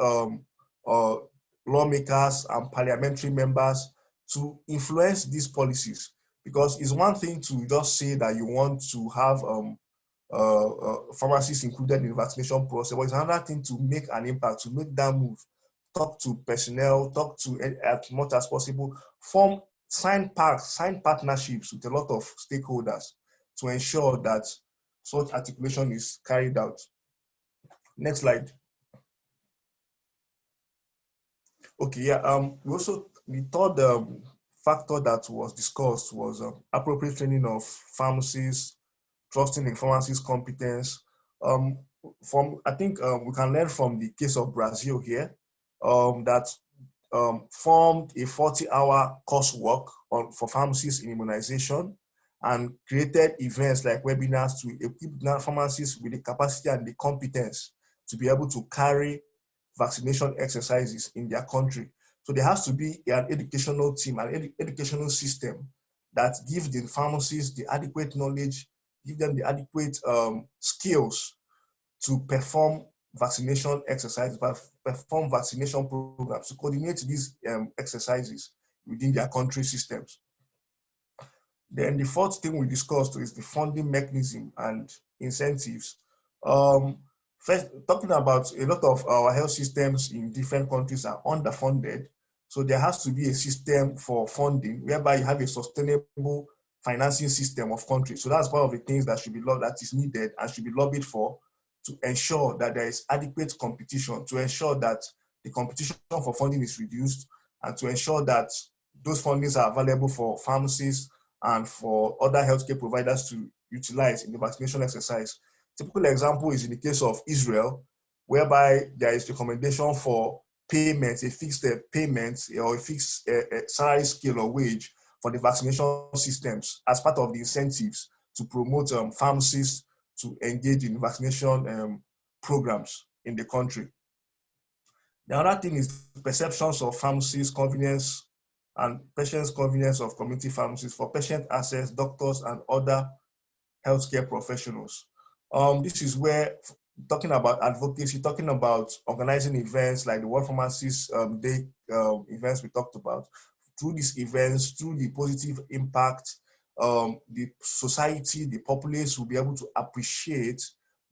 lawmakers and parliamentary members to influence these policies. Because it's one thing to just say that you want to have pharmacists included in the vaccination process, but it's another thing to make an impact, to make that move, talk to personnel, talk to as much as possible, sign partnerships with a lot of stakeholders to ensure that such articulation is carried out. Next slide. Okay, yeah. The third factor that was discussed was appropriate training of pharmacists, trusting in pharmacists' competence. I think we can learn from the case of Brazil here, that formed a 40-hour coursework for pharmacists in immunization and created events like webinars to equip pharmacists with the capacity and the competence to be able to carry vaccination exercises in their country. So there has to be an educational team, an educational system that gives the pharmacists the adequate knowledge, give them the adequate skills to perform vaccination exercises, perform vaccination programs, to coordinate these exercises within their country systems. Then the fourth thing we discussed is the funding mechanism and incentives. First, talking about a lot of our health systems in different countries are underfunded. So there has to be a system for funding whereby you have a sustainable financing system of countries. So that's one of the things that is needed and should be lobbied for, to ensure that there is adequate competition, to ensure that the competition for funding is reduced, and to ensure that those fundings are available for pharmacists and for other healthcare providers to utilize in the vaccination exercise. Typical example is in the case of Israel, whereby there is recommendation for payments, a fixed payment or a fixed salary scale or wage for the vaccination systems as part of the incentives to promote pharmacists to engage in vaccination programs in the country. The other thing is perceptions of pharmacists' convenience and patients' convenience of community pharmacies for patient access, doctors, and other healthcare professionals. This is where, talking about advocacy, talking about organizing events like the World Pharmacist Day events we talked about, through these events, through the positive impact, the society, the populace will be able to appreciate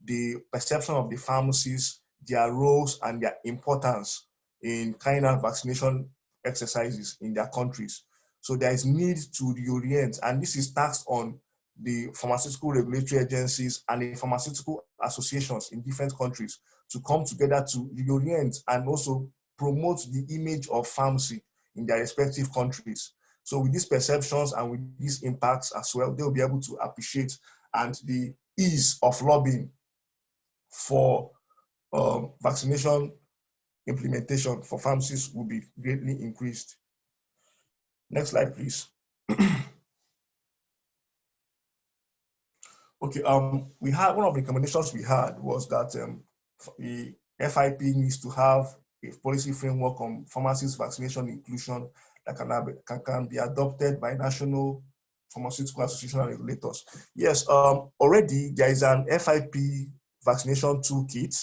the perception of the pharmacists, their roles and their importance in carrying out vaccination exercises in their countries. So there is need to reorient, and this is taxed on the pharmaceutical regulatory agencies and the pharmaceutical associations in different countries to come together to reorient and also promote the image of pharmacy in their respective countries. So with these perceptions and with these impacts as well, they'll be able to appreciate, and the ease of lobbying for vaccination implementation for pharmacists will be greatly increased. Next slide, please. Okay, we had one of the recommendations we had was that the FIP needs to have a policy framework on pharmacist vaccination inclusion that can be adopted by national pharmaceutical association and regulators. Yes, already there is an FIP vaccination toolkit,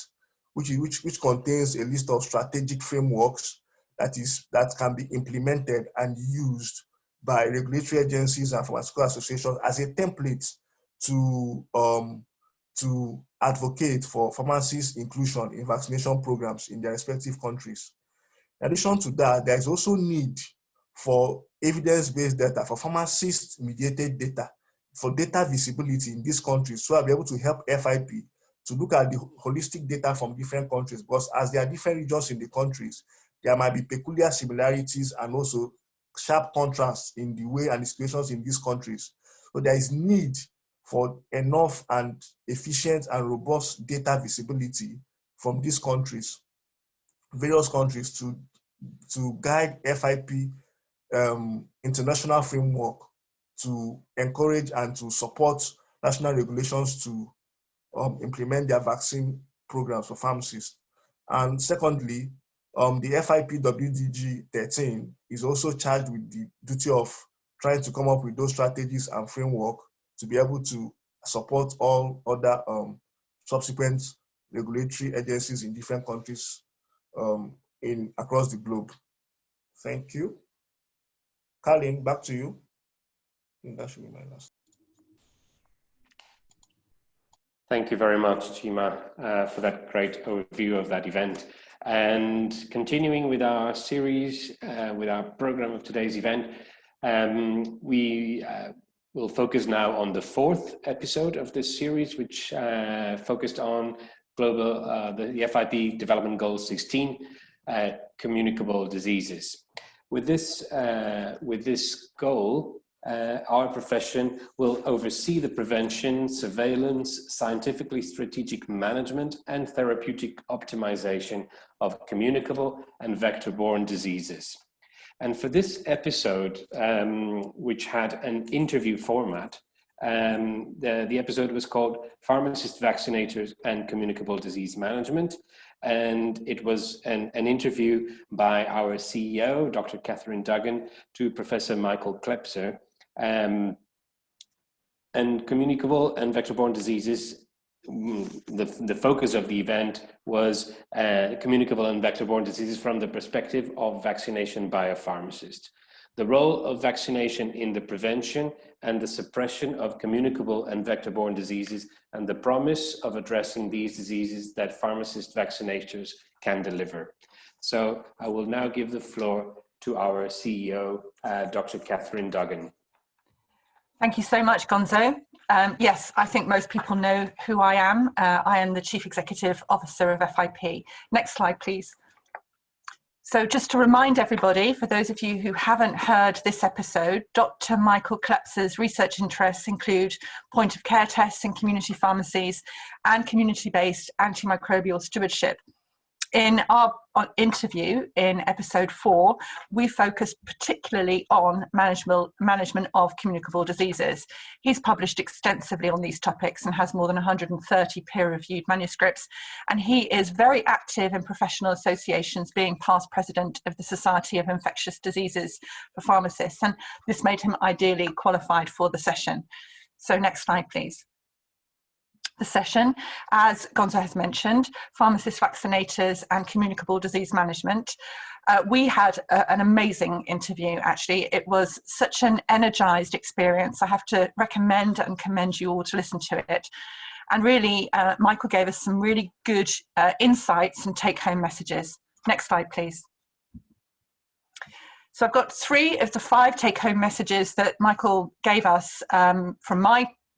which contains a list of strategic frameworks that can be implemented and used by regulatory agencies and pharmaceutical associations as a template to advocate for pharmacists' inclusion in vaccination programs in their respective countries. In addition to that, there is also need for evidence-based data, for pharmacist-mediated data, for data visibility in these countries, so I'll be able to help FIP to look at the holistic data from different countries, because as there are different regions in the countries, there might be peculiar similarities and also sharp contrasts in the way and the situations in these countries. So there is need for enough and efficient and robust data visibility from these countries, various countries, to guide FIP international framework to encourage and to support national regulations to implement their vaccine programs for pharmacists. And secondly, the FIP WDG 13 is also charged with the duty of trying to come up with those strategies and framework to be able to support all other subsequent regulatory agencies in different countries across the globe. Thank you. Colin, back to you. I think that should be my last. Thank you very much, Chima, for that great overview of that event. And continuing with our series, with our program of today's event, we will focus now on the fourth episode of this series, which focused on the FIP Development Goal 16, communicable diseases. With this goal, our profession will oversee the prevention, surveillance, scientifically strategic management, and therapeutic optimization of communicable and vector-borne diseases. And for this episode, which had an interview format, the episode was called Pharmacist, Vaccinators, and Communicable Disease Management. And it was an interview by our CEO, Dr. Catherine Duggan, to Professor Michael Klepser. And communicable and vector-borne diseases, the focus of the event was communicable and vector-borne diseases from the perspective of vaccination by a pharmacist. The role of vaccination in the prevention and the suppression of communicable and vector-borne diseases, and the promise of addressing these diseases that pharmacist vaccinators can deliver. So I will now give the floor to our CEO, Dr. Catherine Duggan. Thank you so much, Gonzo. Yes, I think most people know who I am. I am the Chief Executive Officer of FIP. Next slide, please. So just to remind everybody, for those of you who haven't heard this episode, Dr. Michael Klepser's research interests include point-of-care tests in community pharmacies and community-based antimicrobial stewardship. In our interview in episode 4, we focused particularly on management of communicable diseases. He's published extensively on these topics and has more than 130 peer-reviewed manuscripts. And he is very active in professional associations, being past president of the Society of Infectious Diseases for Pharmacists. And this made him ideally qualified for the session. So next slide, please. The session, as Gonzo has mentioned, pharmacist vaccinators and communicable disease management. We had an amazing interview, actually. It was such an energized experience. I have to recommend and commend you all to listen to it. And really, Michael gave us some really good insights and take-home messages. Next slide, please. So I've got 3 of the 5 take-home messages that Michael gave us from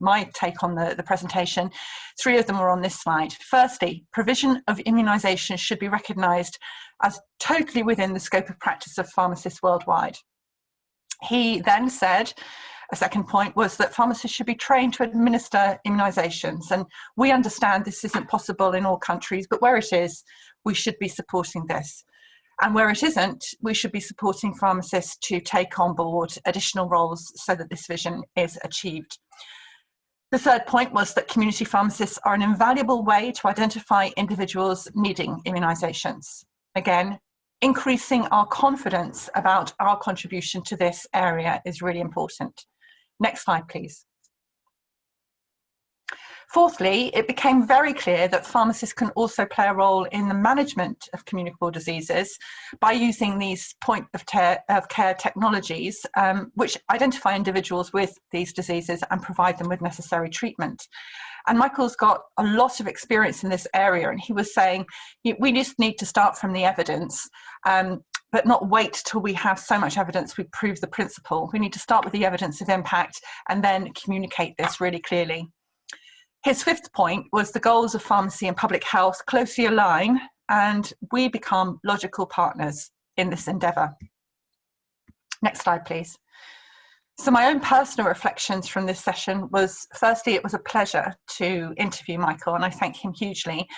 my take on the presentation. 3 of them are on this slide. Firstly, provision of immunisation should be recognised as totally within the scope of practice of pharmacists worldwide. He then said, a second point was that pharmacists should be trained to administer immunisations. And we understand this isn't possible in all countries, but where it is, we should be supporting this. And where it isn't, we should be supporting pharmacists to take on board additional roles so that this vision is achieved. The third point was that community pharmacists are an invaluable way to identify individuals needing immunisations. Again, increasing our confidence about our contribution to this area is really important. Next slide, please. Fourthly, it became very clear that pharmacists can also play a role in the management of communicable diseases by using these point of care technologies, which identify individuals with these diseases and provide them with necessary treatment. And Michael's got a lot of experience in this area, and he was saying, we just need to start from the evidence, but not wait till we have so much evidence we prove the principle. We need to start with the evidence of impact and then communicate this really clearly. His fifth point was the goals of pharmacy and public health closely align, and we become logical partners in this endeavour. Next slide, please. So my own personal reflections from this session was, firstly, it was a pleasure to interview Michael, and I thank him hugely.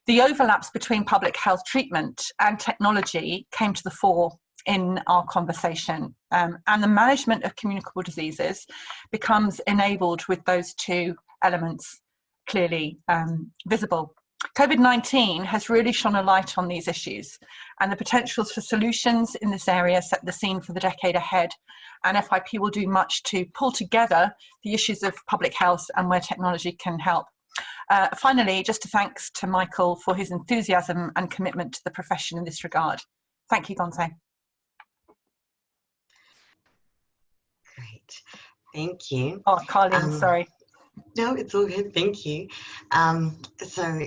The overlaps between public health treatment and technology came to the fore in our conversation, and the management of communicable diseases becomes enabled with those two elements clearly visible. COVID-19 has really shone a light on these issues, and the potentials for solutions in this area set the scene for the decade ahead, and FIP will do much to pull together the issues of public health and where technology can help. Finally, just a thanks to Michael for his enthusiasm and commitment to the profession in this regard. Thank you, Gonzo. Great, thank you. Oh, Carleen, sorry. No, it's all good, thank you. So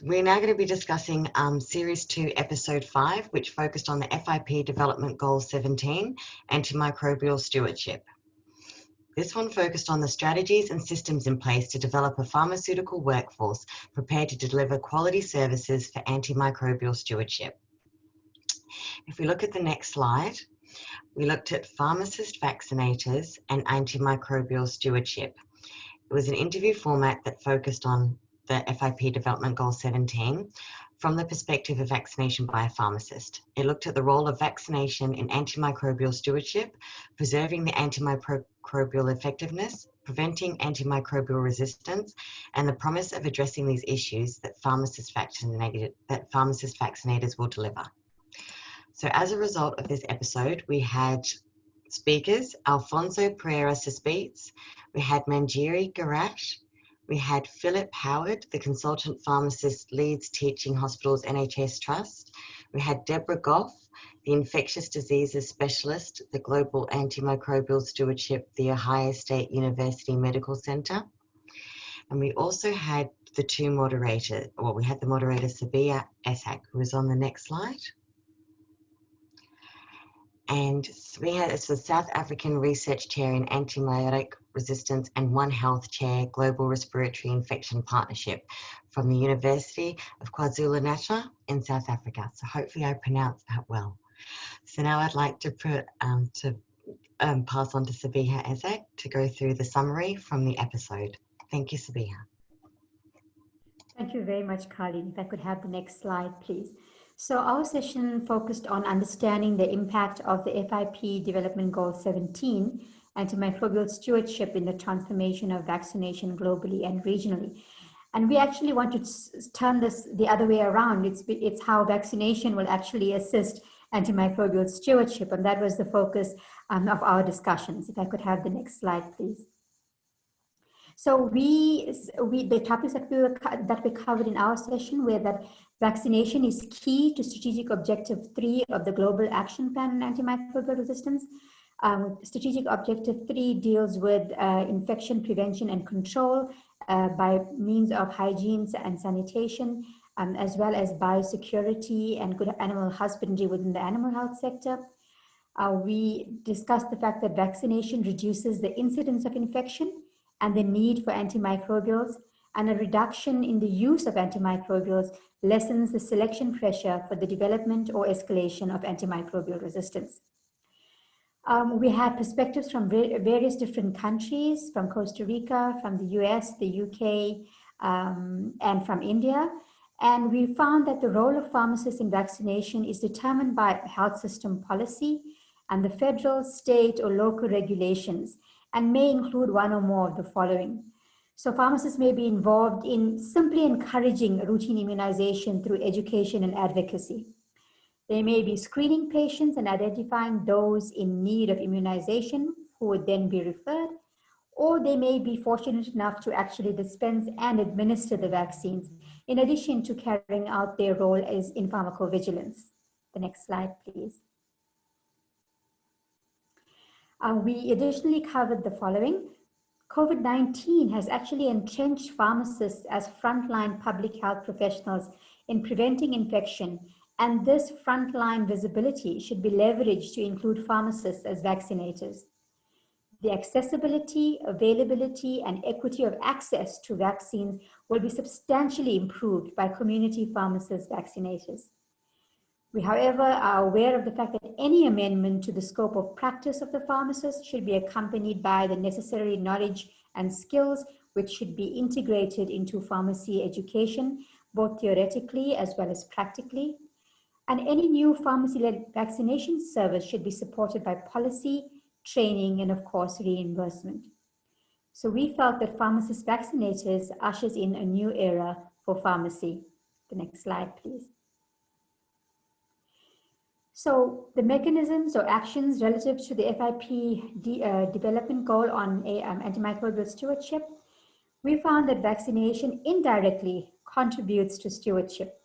we're now going to be discussing Series 2, Episode 5, which focused on the FIP Development Goal 17, antimicrobial stewardship. This one focused on the strategies and systems in place to develop a pharmaceutical workforce prepared to deliver quality services for antimicrobial stewardship. If we look at the next slide, we looked at pharmacist vaccinators and antimicrobial stewardship. It was an interview format that focused on the FIP Development Goal 17 from the perspective of vaccination by a pharmacist. It looked at the role of vaccination in antimicrobial stewardship, preserving the antimicrobial effectiveness, preventing antimicrobial resistance, and the promise of addressing these issues that pharmacist vaccinators will deliver. So as a result of this episode, we had speakers, Alfonso Pereira Suspites, we had Manjiri Garash, we had Philip Howard, the consultant pharmacist, Leeds Teaching Hospitals NHS Trust. We had Deborah Goff, the infectious diseases specialist, the Global Antimicrobial Stewardship, the Ohio State University Medical Center. And we also had the two moderators, well, we had the moderator Sabia Esak, who is on the next slide. And Sabia is the South African Research Chair in Antibiotic Resistance and One Health Chair, Global Respiratory Infection Partnership from the University of KwaZulu-Natal in South Africa. So hopefully I pronounced that well. So now I'd like to pass on to Sabia Esak to go through the summary from the episode. Thank you, Sabia. Thank you very much, Carleen. If I could have the next slide, please. So our session focused on understanding the impact of the FIP Development Goal 17, antimicrobial stewardship in the transformation of vaccination globally and regionally. And we actually want to turn this the other way around. It's how vaccination will actually assist antimicrobial stewardship, and that was the focus of our discussions. If I could have the next slide, please. So the topics that we covered in our session were that vaccination is key to strategic objective 3 of the Global Action Plan on Antimicrobial Resistance. Strategic objective 3 deals with infection prevention and control by means of hygiene and sanitation, as well as biosecurity and good animal husbandry within the animal health sector. We discussed the fact that vaccination reduces the incidence of infection and the need for antimicrobials, and a reduction in the use of antimicrobials lessens the selection pressure for the development or escalation of antimicrobial resistance. We had perspectives from various different countries, from Costa Rica, from the US, the UK, and from India. And we found that the role of pharmacists in vaccination is determined by health system policy and the federal, state, or local regulations, and may include one or more of the following. So pharmacists may be involved in simply encouraging routine immunization through education and advocacy. They may be screening patients and identifying those in need of immunization who would then be referred, or they may be fortunate enough to actually dispense and administer the vaccines, in addition to carrying out their role as in pharmacovigilance. The next slide, please. We additionally covered the following. COVID-19 has actually entrenched pharmacists as frontline public health professionals in preventing infection, and this frontline visibility should be leveraged to include pharmacists as vaccinators. The accessibility, availability, and equity of access to vaccines will be substantially improved by community pharmacist vaccinators. We, however, are aware of the fact that any amendment to the scope of practice of the pharmacist should be accompanied by the necessary knowledge and skills, which should be integrated into pharmacy education, both theoretically as well as practically. And any new pharmacy-led vaccination service should be supported by policy, training, and of course, reimbursement. So we felt that pharmacist vaccinators ushers in a new era for pharmacy. The next slide, please. So the mechanisms or actions relative to the FIP development goal on antimicrobial stewardship, we found that vaccination indirectly contributes to stewardship.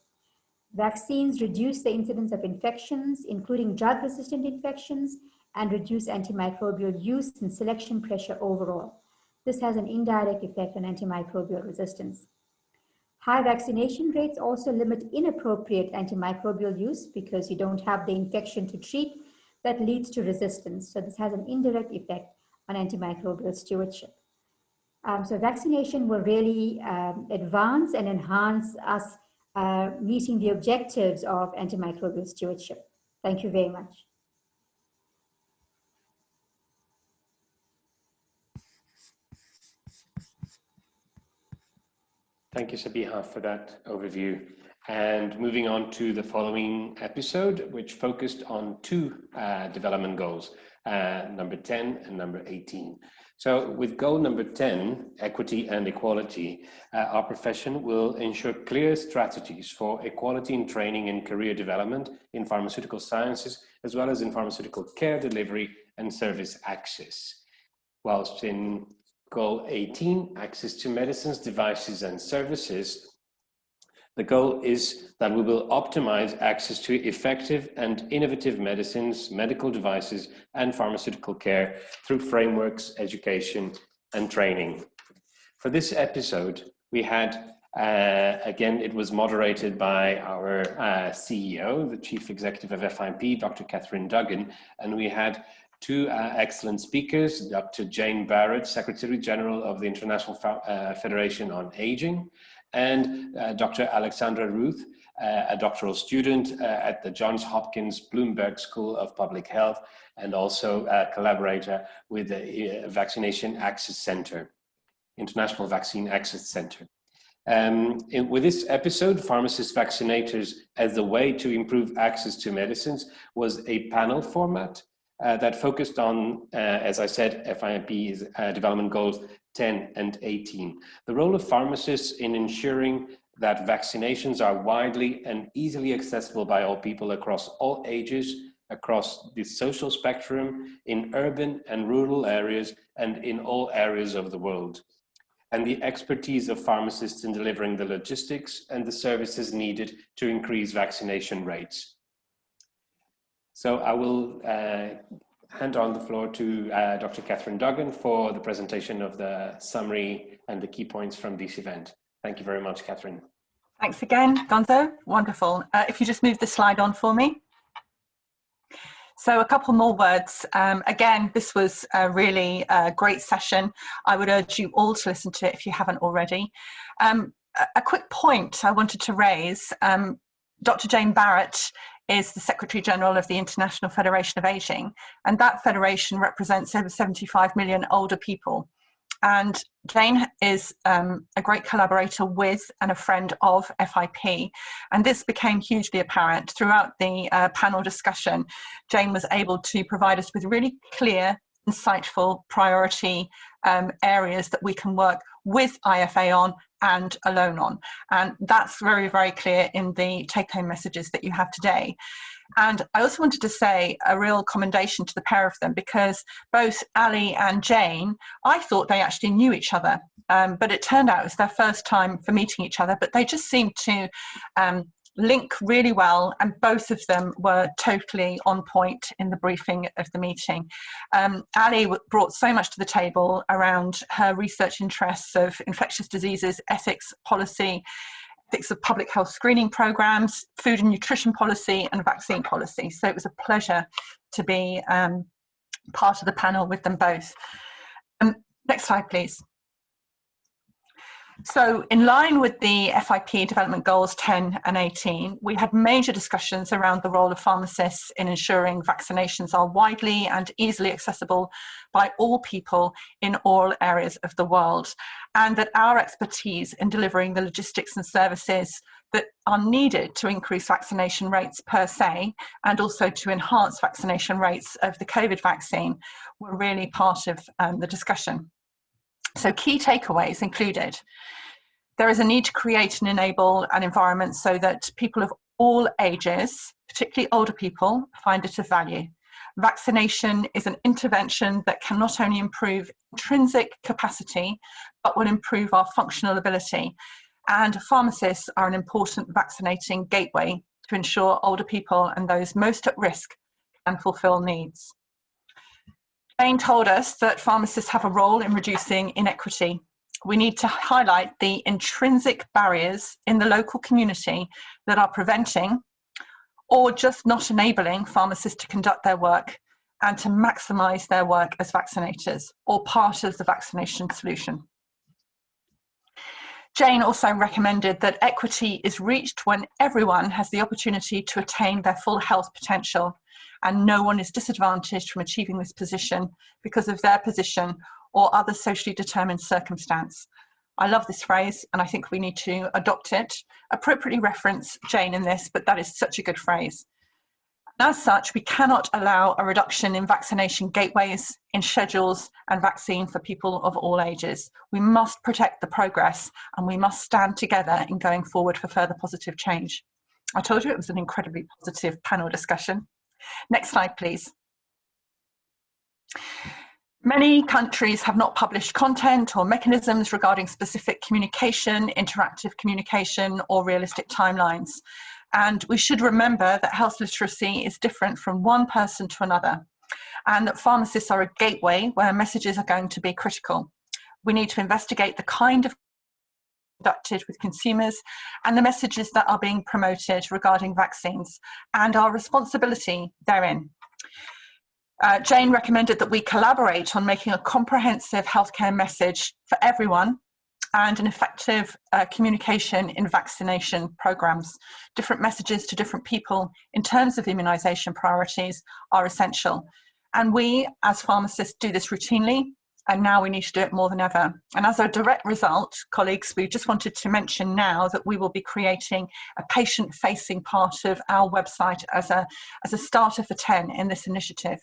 Vaccines reduce the incidence of infections, including drug-resistant infections, and reduce antimicrobial use and selection pressure overall. This has an indirect effect on antimicrobial resistance. High vaccination rates also limit inappropriate antimicrobial use because you don't have the infection to treat that leads to resistance. So this has an indirect effect on antimicrobial stewardship. So vaccination will really advance and enhance us meeting the objectives of antimicrobial stewardship. Thank you very much. Thank you, Sabiha, for that overview. And moving on to the following episode, which focused on two development goals, number 10 and number 18. So with goal number 10, equity and equality, our profession will ensure clear strategies for equality in training and career development in pharmaceutical sciences, as well as in pharmaceutical care delivery and service access. Whilst in Goal 18, access to medicines, devices, and services, the goal is that we will optimize access to effective and innovative medicines, medical devices, and pharmaceutical care through frameworks, education, and training. For this episode, we had, again, it was moderated by our CEO, the Chief Executive of FIP, Dr. Catherine Duggan, and we had two excellent speakers, Dr. Jane Barrett, Secretary General of the International Federation on Aging, and Dr. Alexandra Ruth, a doctoral student at the Johns Hopkins Bloomberg School of Public Health, and also a collaborator with the Vaccination Access Center, International Vaccine Access Center. With this episode, Pharmacist Vaccinators as the Way to Improve Access to Medicines was a panel format that focused on, as I said, FIP's development goals 10 and 18. The role of pharmacists in ensuring that vaccinations are widely and easily accessible by all people across all ages, across the social spectrum, in urban and rural areas, and in all areas of the world. And the expertise of pharmacists in delivering the logistics and the services needed to increase vaccination rates. So I will hand on the floor to Dr. Catherine Duggan for the presentation of the summary and the key points from this event. Thank you very much, Catherine. Thanks again, Gonzo. Wonderful. If you just move the slide on for me. So a couple more words. Again, this was a really great session. I would urge you all to listen to it if you haven't already. A quick point I wanted to raise. Dr. Jane Barrett is the Secretary General of the International Federation of Aging, and that federation represents over 75 million older people. And Jane is a great collaborator with and a friend of FIP, and this became hugely apparent throughout the panel discussion. Jane was able to provide us with really clear, insightful priority areas that we can work with IFA on and alone on. And that's very, very clear in the take-home messages that you have today. And I also wanted to say a real commendation to the pair of them, because both Ali and Jane, I thought they actually knew each other, but it turned out it was their first time for meeting each other, but they just seemed to link really well, and both of them were totally on point in the briefing of the meeting. Ali brought so much to the table around her research interests of infectious diseases, ethics, policy, ethics of public health screening programs, food and nutrition policy, and vaccine policy. So it was a pleasure to be part of the panel with them both. Next slide, please. So in line with the FIP Development Goals 10 and 18, we had major discussions around the role of pharmacists in ensuring vaccinations are widely and easily accessible by all people in all areas of the world, and that our expertise in delivering the logistics and services that are needed to increase vaccination rates per se, and also to enhance vaccination rates of the COVID vaccine, were really part of the discussion. So key takeaways included: there is a need to create and enable an environment so that people of all ages, particularly older people, find it of value. Vaccination is an intervention that can not only improve intrinsic capacity, but will improve our functional ability. And pharmacists are an important vaccinating gateway to ensure older people and those most at risk can fulfill needs. Jane told us that pharmacists have a role in reducing inequity. We need to highlight the intrinsic barriers in the local community that are preventing or just not enabling pharmacists to conduct their work and to maximise their work as vaccinators, or part of the vaccination solution. Jane also recommended that equity is reached when everyone has the opportunity to attain their full health potential, and no one is disadvantaged from achieving this position because of their position or other socially determined circumstance. I love this phrase, and I think we need to adopt it. Appropriately reference Jane in this, but that is such a good phrase. As such, we cannot allow a reduction in vaccination gateways, in schedules, and vaccine for people of all ages. We must protect the progress, and we must stand together in going forward for further positive change. I told you it was an incredibly positive panel discussion. Next slide, please. Many countries have not published content or mechanisms regarding specific communication, interactive communication, or realistic timelines. And we should remember that health literacy is different from one person to another, and that pharmacists are a gateway where messages are going to be critical. We need to investigate the kind of conducted with consumers and the messages that are being promoted regarding vaccines and our responsibility therein. Jane recommended that we collaborate on making a comprehensive healthcare message for everyone and an effective communication in vaccination programs. Different messages to different people in terms of immunisation priorities are essential. And we, as pharmacists, do this routinely, and now we need to do it more than ever. And as a direct result, colleagues, we just wanted to mention now that we will be creating a patient-facing part of our website as a starter for 10 in this initiative.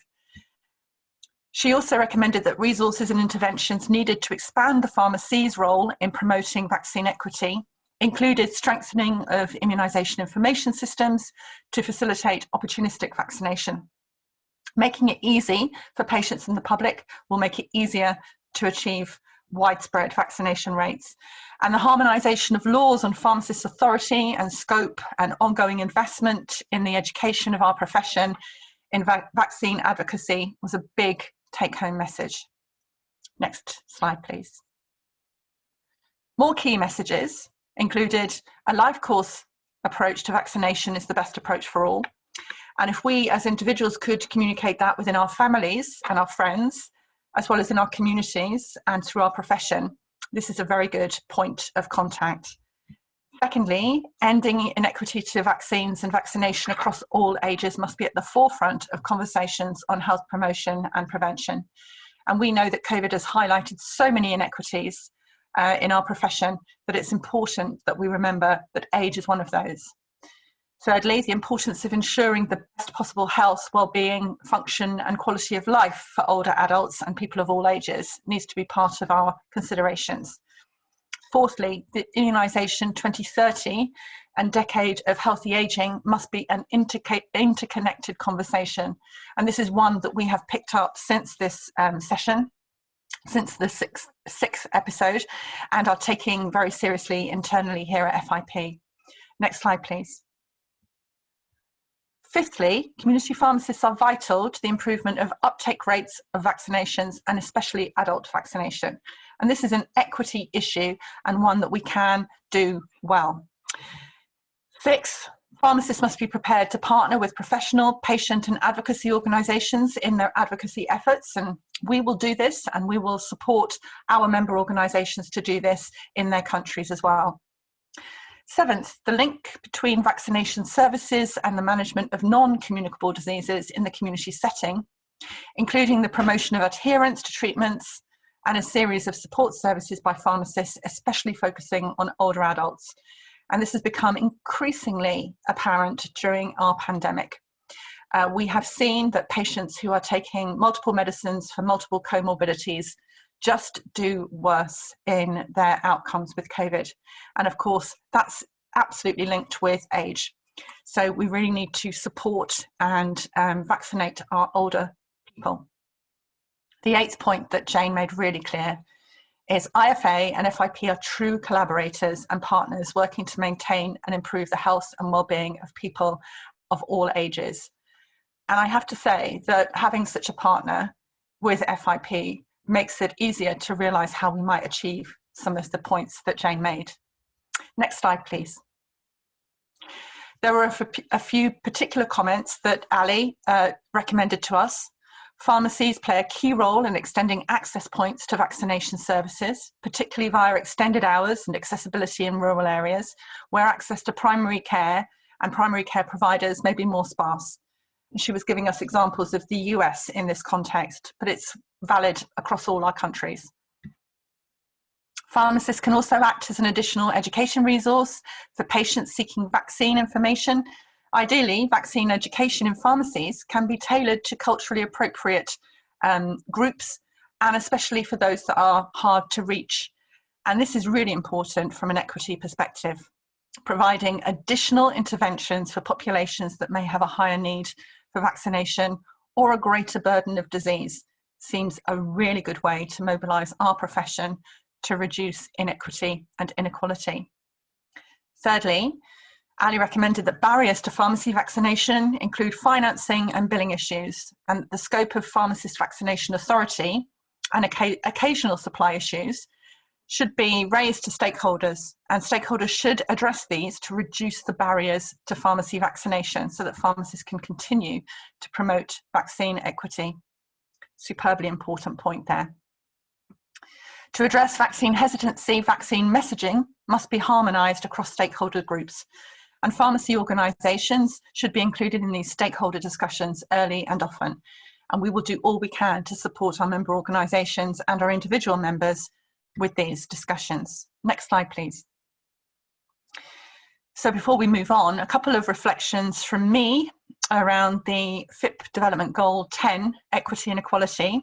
She also recommended that resources and interventions needed to expand the pharmacy's role in promoting vaccine equity included strengthening of immunisation information systems to facilitate opportunistic vaccination. Making it easy for patients and the public will make it easier to achieve widespread vaccination rates. And the harmonisation of laws on pharmacists' authority and scope and ongoing investment in the education of our profession in vaccine advocacy was a big take-home message. Next slide, please. More key messages included a life course approach to vaccination is the best approach for all. And if we as individuals could communicate that within our families and our friends, as well as in our communities and through our profession, this is a very good point of contact. Secondly, ending inequity to vaccines and vaccination across all ages must be at the forefront of conversations on health promotion and prevention. And we know that COVID has highlighted so many inequities in our profession that it's important that we remember that age is one of those. Thirdly, the importance of ensuring the best possible health, well-being, function and quality of life for older adults and people of all ages needs to be part of our considerations. Fourthly, the Immunisation 2030 and decade of healthy aging must be an interconnected conversation. And this is one that we have picked up since this session, since the sixth episode, and are taking very seriously internally here at FIP. Next slide, please. Fifthly, community pharmacists are vital to the improvement of uptake rates of vaccinations, and especially adult vaccination. And this is an equity issue and one that we can do well. Sixth, pharmacists must be prepared to partner with professional, patient and advocacy organisations in their advocacy efforts, and we will do this, and we will support our member organisations to do this in their countries as well. Seventh, the link between vaccination services and the management of non-communicable diseases in the community setting, including the promotion of adherence to treatments and a series of support services by pharmacists, especially focusing on older adults. And this has become increasingly apparent during our pandemic. We have seen that patients who are taking multiple medicines for multiple comorbidities just do worse in their outcomes with COVID. And of course, that's absolutely linked with age. So we really need to support and vaccinate our older people. The eighth point that Jane made really clear is IFA and FIP are true collaborators and partners working to maintain and improve the health and well-being of people of all ages. And I have to say that having such a partner with FIP makes it easier to realise how we might achieve some of the points that Jane made. Next slide, please. There were a few particular comments that Ali recommended to us. Pharmacies play a key role in extending access points to vaccination services, particularly via extended hours and accessibility in rural areas, where access to primary care and primary care providers may be more sparse. And she was giving us examples of the US in this context, but it's valid across all our countries. Pharmacists can also act as an additional education resource for patients seeking vaccine information. Ideally, vaccine education in pharmacies can be tailored to culturally appropriate groups, and especially for those that are hard to reach. And this is really important from an equity perspective. Providing additional interventions for populations that may have a higher need for vaccination or a greater burden of disease seems a really good way to mobilise our profession to reduce inequity and inequality. Thirdly, Ali recommended that barriers to pharmacy vaccination include financing and billing issues, and the scope of pharmacist vaccination authority and occasional supply issues should be raised to stakeholders, and stakeholders should address these to reduce the barriers to pharmacy vaccination so that pharmacists can continue to promote vaccine equity. Superbly important point there. To address vaccine hesitancy, vaccine messaging must be harmonised across stakeholder groups, and pharmacy organisations should be included in these stakeholder discussions early and often. And we will do all we can to support our member organisations and our individual members with these discussions. Next slide, please. So before we move on, a couple of reflections from me around the FIP Development Goal 10, Equity and Equality.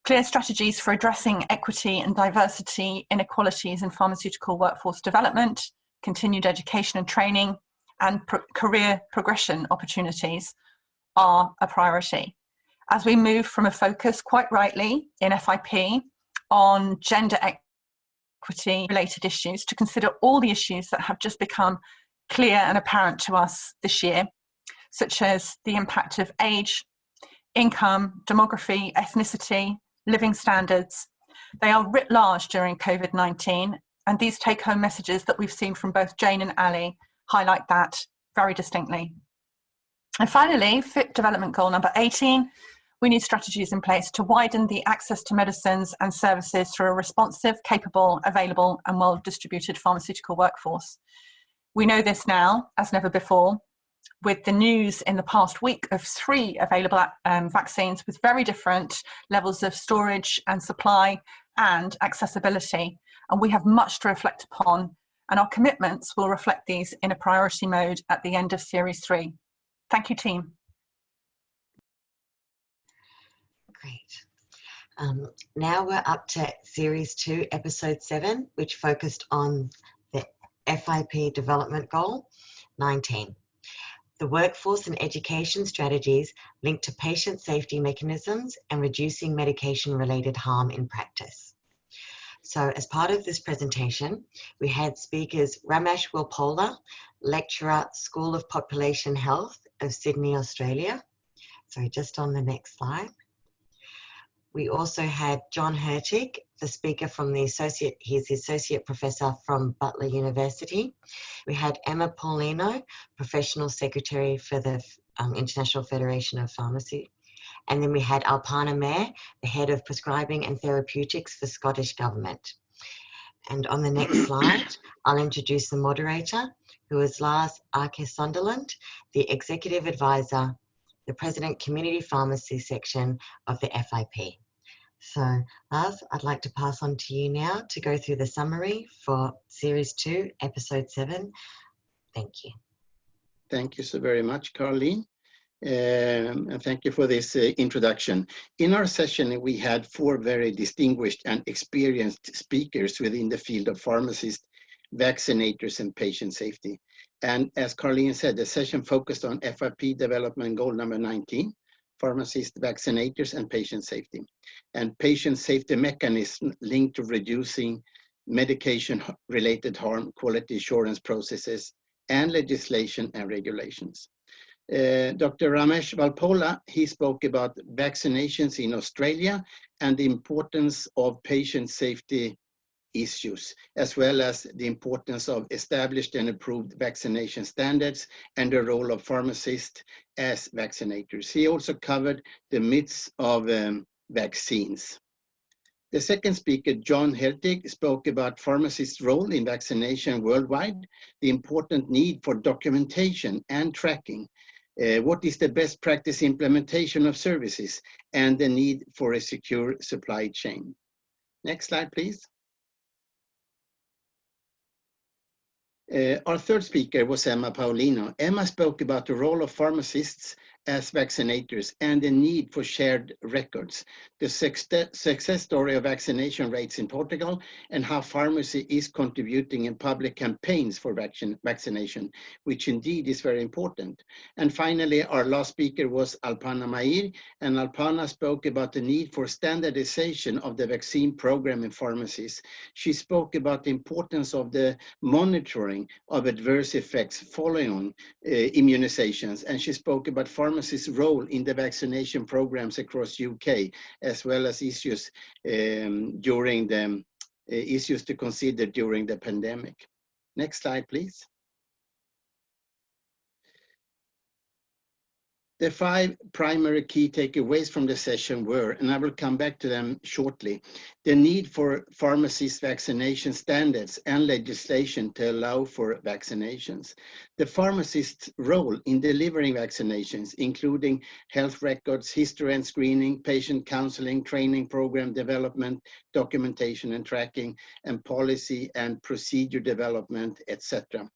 Clear strategies for addressing equity and diversity inequalities in pharmaceutical workforce development, continued education and training, and career progression opportunities are a priority. As we move from a focus, quite rightly, in FIP on gender equity related issues to consider all the issues that have just become clear and apparent to us this year, such as the impact of age, income, demography, ethnicity, living standards. They are writ large during COVID-19, and these take-home messages that we've seen from both Jane and Ali highlight that very distinctly. And finally, FIP Development Goal number 18, we need strategies in place to widen the access to medicines and services through a responsive, capable, available and well-distributed pharmaceutical workforce. We know this now, as never before, with the news in the past week of 3 available vaccines with very different levels of storage and supply and accessibility. And we have much to reflect upon, and our commitments will reflect these in a priority mode at the end of Series 3. Thank you, team. Great. Now we're up to Series 2, Episode 7, which focused on the FIP Development Goal 19. The workforce and education strategies linked to patient safety mechanisms and reducing medication-related harm in practice. So as part of this presentation, we had speakers Ramesh Wilpola, lecturer, School of Population Health of Sydney, Australia. So just on the next slide. We also had John Hertig, the speaker from he's the associate professor from Butler University. We had Emma Paulino, professional secretary for the International Federation of Pharmacy. And then we had Alpana Mayer, the head of prescribing and therapeutics for Scottish Government. And on the next slide, I'll introduce the moderator, who is Lars Arke Sunderland, the executive advisor, the president community pharmacy section of the FIP. So Lars, I'd like to pass on to you now to go through the summary for Series 2, Episode 7. Thank you. Thank you so very much, Caroline. And thank you for this introduction. In our session, we had 4 very distinguished and experienced speakers within the field of pharmacists, vaccinators, and patient safety. And as Caroline said, the session focused on FIP development goal number 19, pharmacists, vaccinators, and patient safety. And patient safety mechanism linked to reducing medication-related harm, quality assurance processes, and legislation and regulations. Dr. Ramesh Walpola, he spoke about vaccinations in Australia and the importance of patient safety issues, as well as the importance of established and approved vaccination standards and the role of pharmacists as vaccinators. He also covered the myths of vaccines. The second speaker, John Hertig, spoke about pharmacists' role in vaccination worldwide, the important need for documentation and tracking, what is the best practice implementation of services, and the need for a secure supply chain. Next slide, please. Our third speaker was Emma Paulino. Emma spoke about the role of pharmacists as vaccinators and the need for shared records, the success story of vaccination rates in Portugal, and how pharmacy is contributing in public campaigns for vaccination, which indeed is very important. And finally, our last speaker was Alpana Mayer, and Alpana spoke about the need for standardization of the vaccine program in pharmacies. She spoke about the importance of the monitoring of adverse effects following on immunizations, and she spoke about pharmacists' role in the vaccination programs across UK, as well as issues during the issues to consider during the pandemic. Next slide, please. The 5 primary key takeaways from the session were, and I will come back to them shortly, the need for pharmacists' vaccination standards and legislation to allow for vaccinations, the pharmacist's role in delivering vaccinations, including health records, history and screening, patient counseling, training program development, documentation and tracking, and policy and procedure development, etc.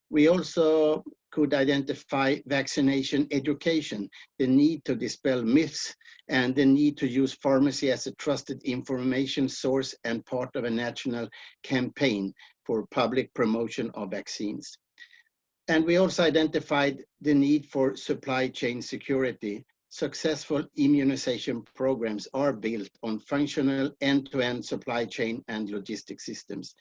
We also could identify vaccination education, the need to dispel myths, and the need to use pharmacy as a trusted information source and part of a national campaign for public promotion of vaccines. And we also identified the need for supply chain security. Successful immunization programs are built on functional end-to-end supply chain and logistics systems.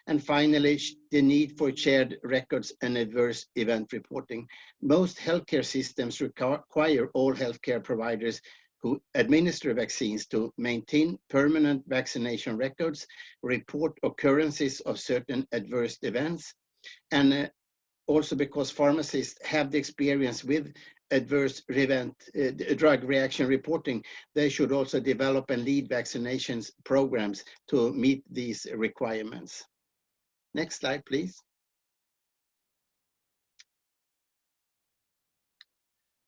And finally, the need for shared records and adverse event reporting. Most healthcare systems require all healthcare providers who administer vaccines to maintain permanent vaccination records, report occurrences of certain adverse events, and also because pharmacists have the experience with adverse event drug reaction reporting, they should also develop and lead vaccinations programs to meet these requirements. Next slide, please.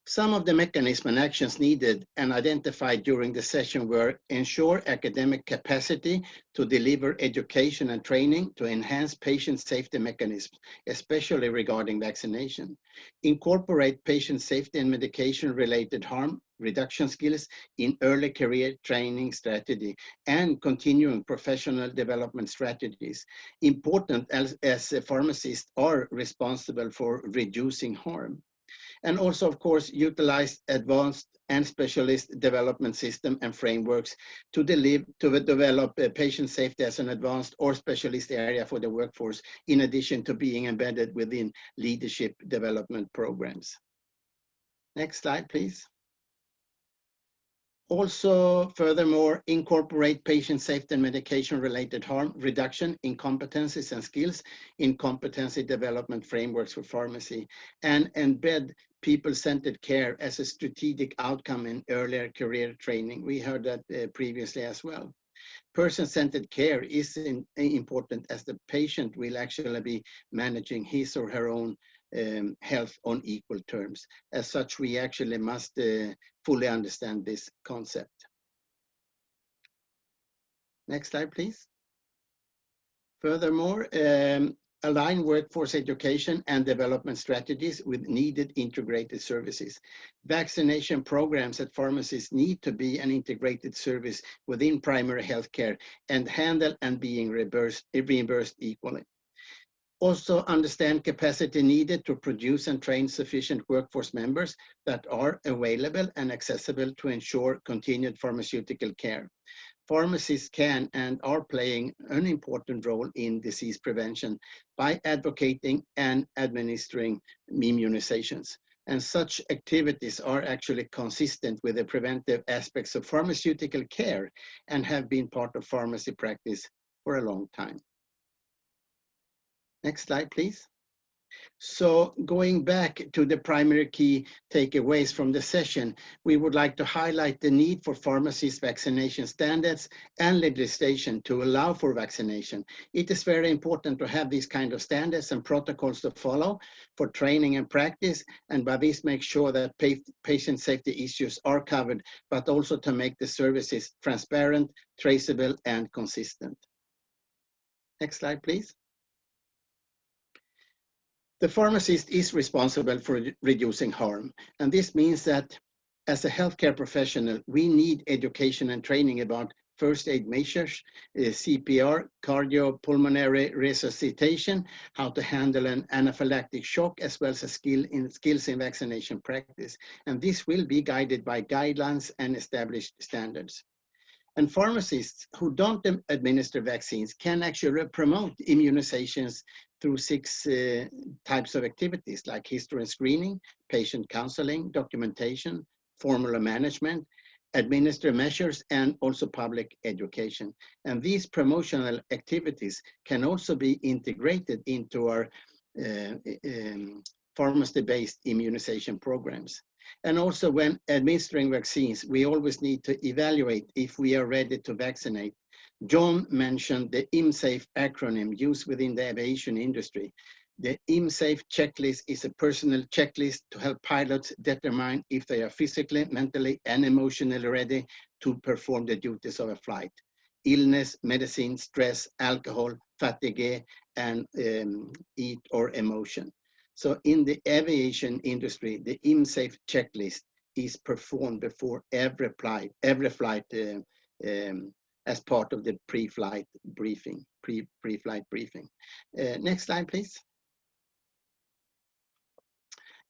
Some of the mechanisms and actions needed and identified during the session were ensure academic capacity to deliver education and training to enhance patient safety mechanisms, especially regarding vaccination. Incorporate patient safety and medication-related harm reduction skills in early career training strategy and continuing professional development strategies. Important as pharmacists are responsible for reducing harm. And also, of course, utilize advanced and specialist development system and frameworks to develop patient safety as an advanced or specialist area for the workforce, in addition to being embedded within leadership development programs. Next slide, please. Also, furthermore, incorporate patient safety and medication-related harm reduction in competencies and skills in competency development frameworks for pharmacy, and embed people-centered care as a strategic outcome in earlier career training. We heard that previously as well. Person-centered care is important, as the patient will actually be managing his or her own health on equal terms. As such, we actually must fully understand this concept. Next slide, please. Furthermore, align workforce education and development strategies with needed integrated services. Vaccination programs at pharmacies need to be an integrated service within primary healthcare and handle and being reimbursed equally. Also understand capacity needed to produce and train sufficient workforce members that are available and accessible to ensure continued pharmaceutical care. Pharmacists can and are playing an important role in disease prevention by advocating and administering immunizations. And such activities are actually consistent with the preventive aspects of pharmaceutical care and have been part of pharmacy practice for a long time. Next slide, please. So going back to the primary key takeaways from the session, we would like to highlight the need for pharmacists' vaccination standards and legislation to allow for vaccination. It is very important to have these kind of standards and protocols to follow for training and practice, and by this make sure that patient safety issues are covered, but also to make the services transparent, traceable, and consistent. Next slide, please. The pharmacist is responsible for reducing harm, and this means that as a healthcare professional, we need education and training about first aid measures, CPR, cardiopulmonary resuscitation, how to handle an anaphylactic shock, as well as skills in vaccination practice. And this will be guided by guidelines and established standards. And pharmacists who don't administer vaccines can actually promote immunizations through 6 types of activities, like history and screening, patient counseling, documentation, formula management, administer measures, and also public education. And these promotional activities can also be integrated into our pharmacy-based immunization programs. And also when administering vaccines, we always need to evaluate if we are ready to vaccinate. John mentioned the IMSAFE acronym used within the aviation industry. The IMSAFE checklist is a personal checklist to help pilots determine if they are physically, mentally, and emotionally ready to perform the duties of a flight. Illness, medicine, stress, alcohol, fatigue, and eat or emotion. So in the aviation industry, the IMSAFE checklist is performed before every flight as part of the pre-flight briefing. Next slide, please.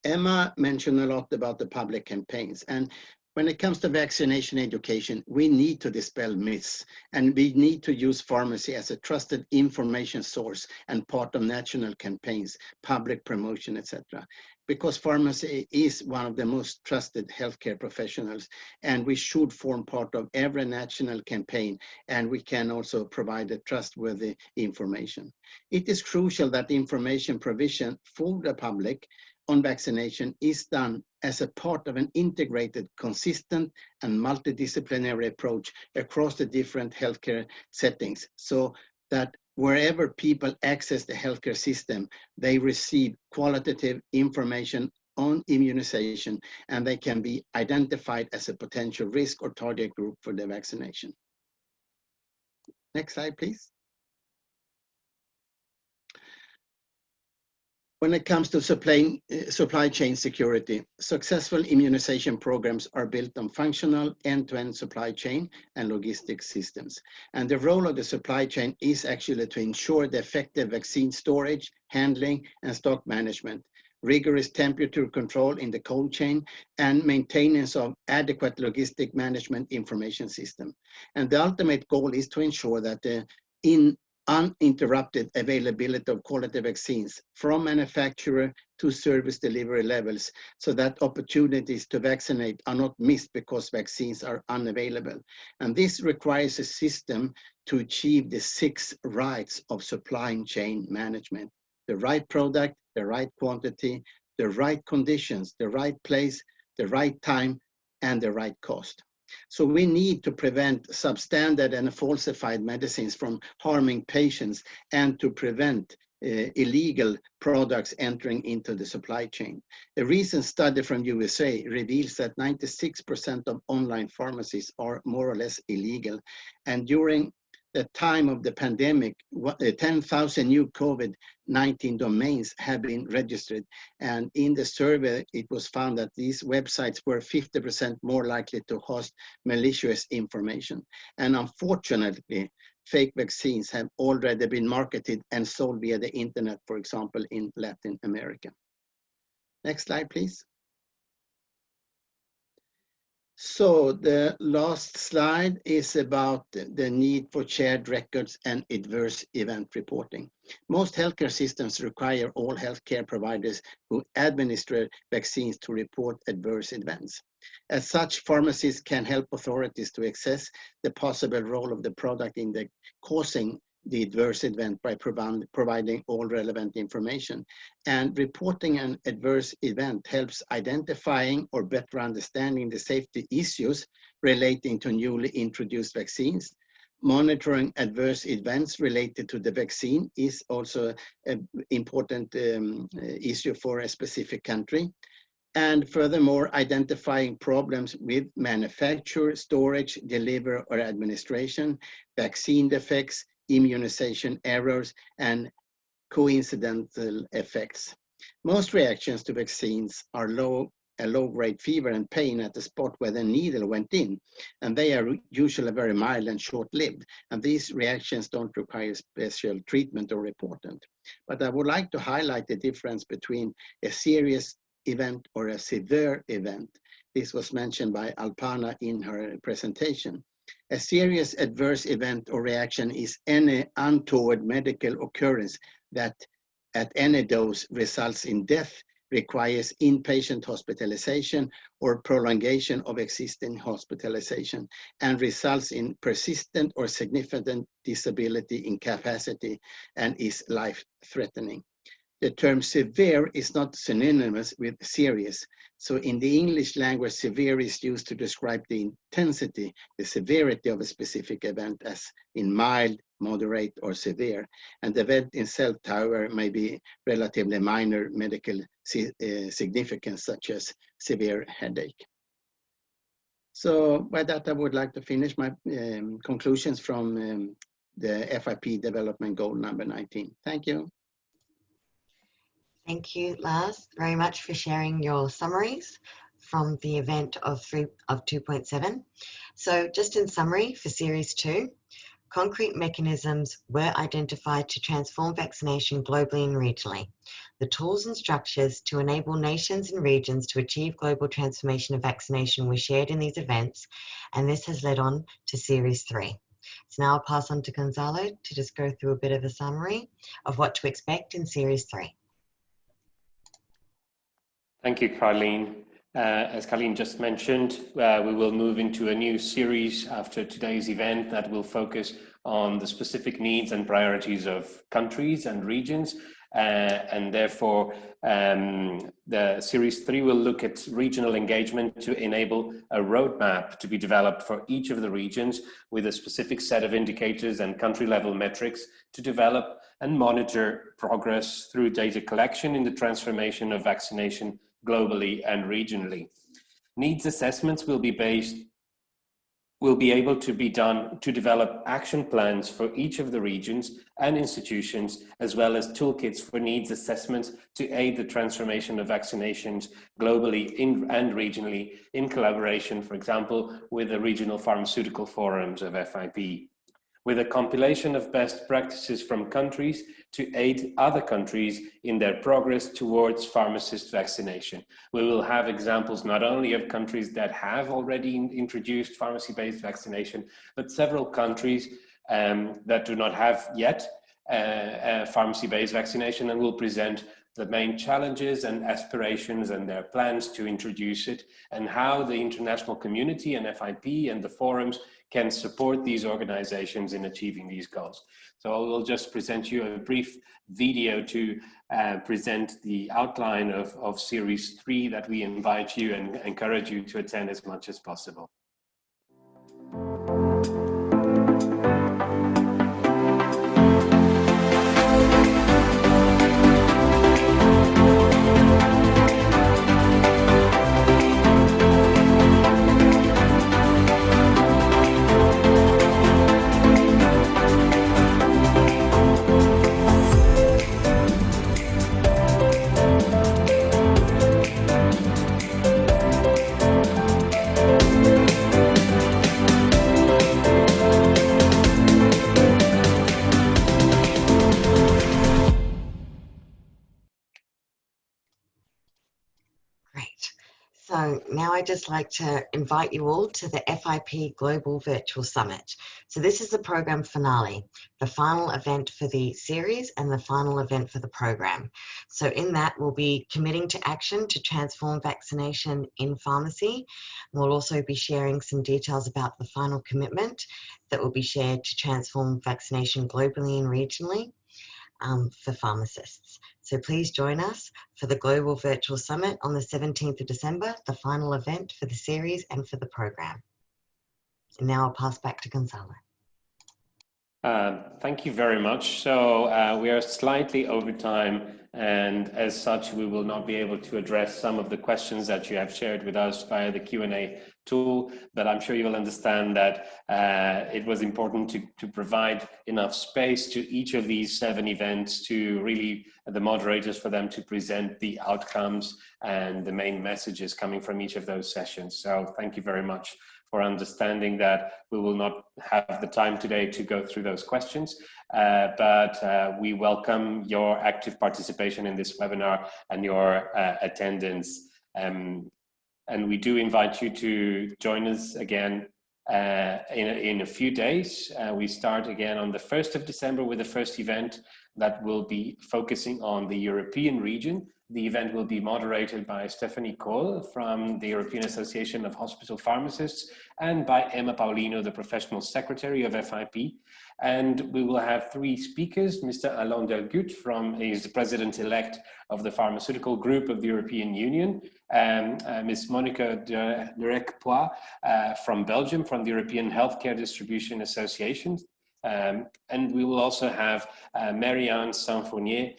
Emma mentioned a lot about the public campaigns, and when it comes to vaccination education, we need to dispel myths, and we need to use pharmacy as a trusted information source and part of national campaigns, public promotion, etc. Because pharmacy is one of the most trusted healthcare professionals, and we should form part of every national campaign, and we can also provide a trustworthy information. It is crucial that information provision for the public on vaccination is done as a part of an integrated, consistent, and multidisciplinary approach across the different healthcare settings, so that wherever people access the healthcare system, they receive qualitative information on immunization, and they can be identified as a potential risk or target group for the vaccination. Next slide, please. When it comes to supply chain security, successful immunization programs are built on functional end-to-end supply chain and logistics systems. And the role of the supply chain is actually to ensure the effective vaccine storage, handling, and stock management, rigorous temperature control in the cold chain, and maintenance of adequate logistic management information system. And the ultimate goal is to ensure that the uninterrupted availability of quality vaccines from manufacturer to service delivery levels, so that opportunities to vaccinate are not missed because vaccines are unavailable. And this requires a system to achieve the 6 rights of supply chain management: the right product, the right quantity, the right conditions, the right place, the right time, and the right cost. So we need to prevent substandard and falsified medicines from harming patients, and to prevent illegal products entering into the supply chain. A recent study from USA reveals that 96% of online pharmacies are more or less illegal. And during the time of the pandemic, 10,000 new COVID-19 domains have been registered. And in the survey, it was found that these websites were 50% more likely to host malicious information. And unfortunately, fake vaccines have already been marketed and sold via the internet, for example, in Latin America. Next slide, please. So the last slide is about the need for shared records and adverse event reporting. Most healthcare systems require all healthcare providers who administer vaccines to report adverse events. As such, pharmacists can help authorities to assess the possible role of the product in the causing the adverse event by providing all relevant information. And reporting an adverse event helps identifying or better understanding the safety issues relating to newly introduced vaccines. Monitoring adverse events related to the vaccine is also an important issue for a specific country. And furthermore, identifying problems with manufacture, storage, delivery, or administration, vaccine defects, immunization errors, and coincidental effects. Most reactions to vaccines are a low-grade fever and pain at the spot where the needle went in, and they are usually very mild and short-lived, and these reactions don't require special treatment or reporting. But I would like to highlight the difference between a serious event or a severe event. This was mentioned by Alpana in her presentation. A serious adverse event or reaction is any untoward medical occurrence that at any dose results in death, requires inpatient hospitalization or prolongation of existing hospitalization, and results in persistent or significant disability, incapacity, and is life-threatening. The term severe is not synonymous with serious. So in the English language, severe is used to describe the intensity, the severity of a specific event, as in mild, moderate, or severe. And the event itself, however, may be relatively minor medical significance, such as severe headache. So by that, I would like to finish my conclusions from the FIP development goal number 19. Thank you. Thank you, Lars, very much for sharing your summaries from the event of 2.7. So just in summary for Series 2, concrete mechanisms were identified to transform vaccination globally and regionally. The tools and structures to enable nations and regions to achieve global transformation of vaccination were shared in these events, and this has led on to Series 3. So now I'll pass on to Gonzalo to just go through a bit of a summary of what to expect in Series 3. Thank you, Carleen. As Carleen just mentioned, we will move into a new series after today's event that will focus on the specific needs and priorities of countries and regions. And therefore, the Series 3 will look at regional engagement to enable a roadmap to be developed for each of the regions with a specific set of indicators and country-level metrics to develop and monitor progress through data collection in the transformation of vaccination globally and regionally. Needs assessments will be able to be done to develop action plans for each of the regions and institutions, as well as toolkits for needs assessments to aid the transformation of vaccinations globally and regionally in collaboration, for example, with the regional pharmaceutical forums of FIP, with a compilation of best practices from countries to aid other countries in their progress towards pharmacist vaccination. We will have examples not only of countries that have already introduced pharmacy-based vaccination, but several countries that do not have yet pharmacy-based vaccination, and will present the main challenges and aspirations and their plans to introduce it, and how the international community and FIP and the forums can support these organizations in achieving these goals. So I will just present you a brief video to present the outline of Series 3 that we invite you and encourage you to attend as much as possible. Great. So now I'd just like to invite you all to the FIP Global Virtual Summit. So this is the program finale, the final event for the series and the final event for the program. So in that, we'll be committing to action to transform vaccination in pharmacy. We'll also be sharing some details about the final commitment that will be shared to transform vaccination globally and regionally for pharmacists. So please join us for the Global Virtual Summit on the 17th of December, the final event for the series and for the program. And now I'll pass back to Gonzalo. Thank you very much. So we are slightly over time, and as such, we will not be able to address some of the questions that you have shared with us via the Q&A tool, but I'm sure you will understand that it was important to provide enough space to each of these 7 events to really, the moderators, for them to present the outcomes and the main messages coming from each of those sessions. So thank you very much for understanding that we will not have the time today to go through those questions, but we welcome your active participation in this webinar and your attendance. And we do invite you to join us again in a few days. We start again on the 1st of December with the first event that will be focusing on the European region. The event will be moderated by Stephanie Kohl from the European Association of Hospital Pharmacists and by Emma Paulino, the Professional Secretary of FIP. And we will have 3 speakers. Mr. Alain Delgut, he's the President-elect of the Pharmaceutical Group of the European Union, and Ms. Monica de Recpoix from Belgium, from the European Healthcare Distribution Association. And we will also have Marianne Sanfournier,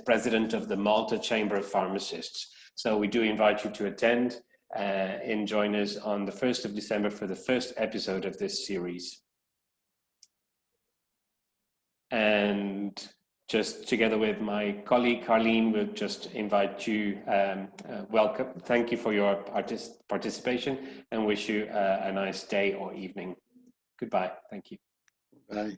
President of the Malta Chamber of Pharmacists. So we do invite you to attend and join us on the 1st of December for the first episode of this series. And just together with my colleague Carleen, we'll just invite you, welcome, thank you for your participation, and wish you a nice day or evening. Goodbye, thank you. Bye.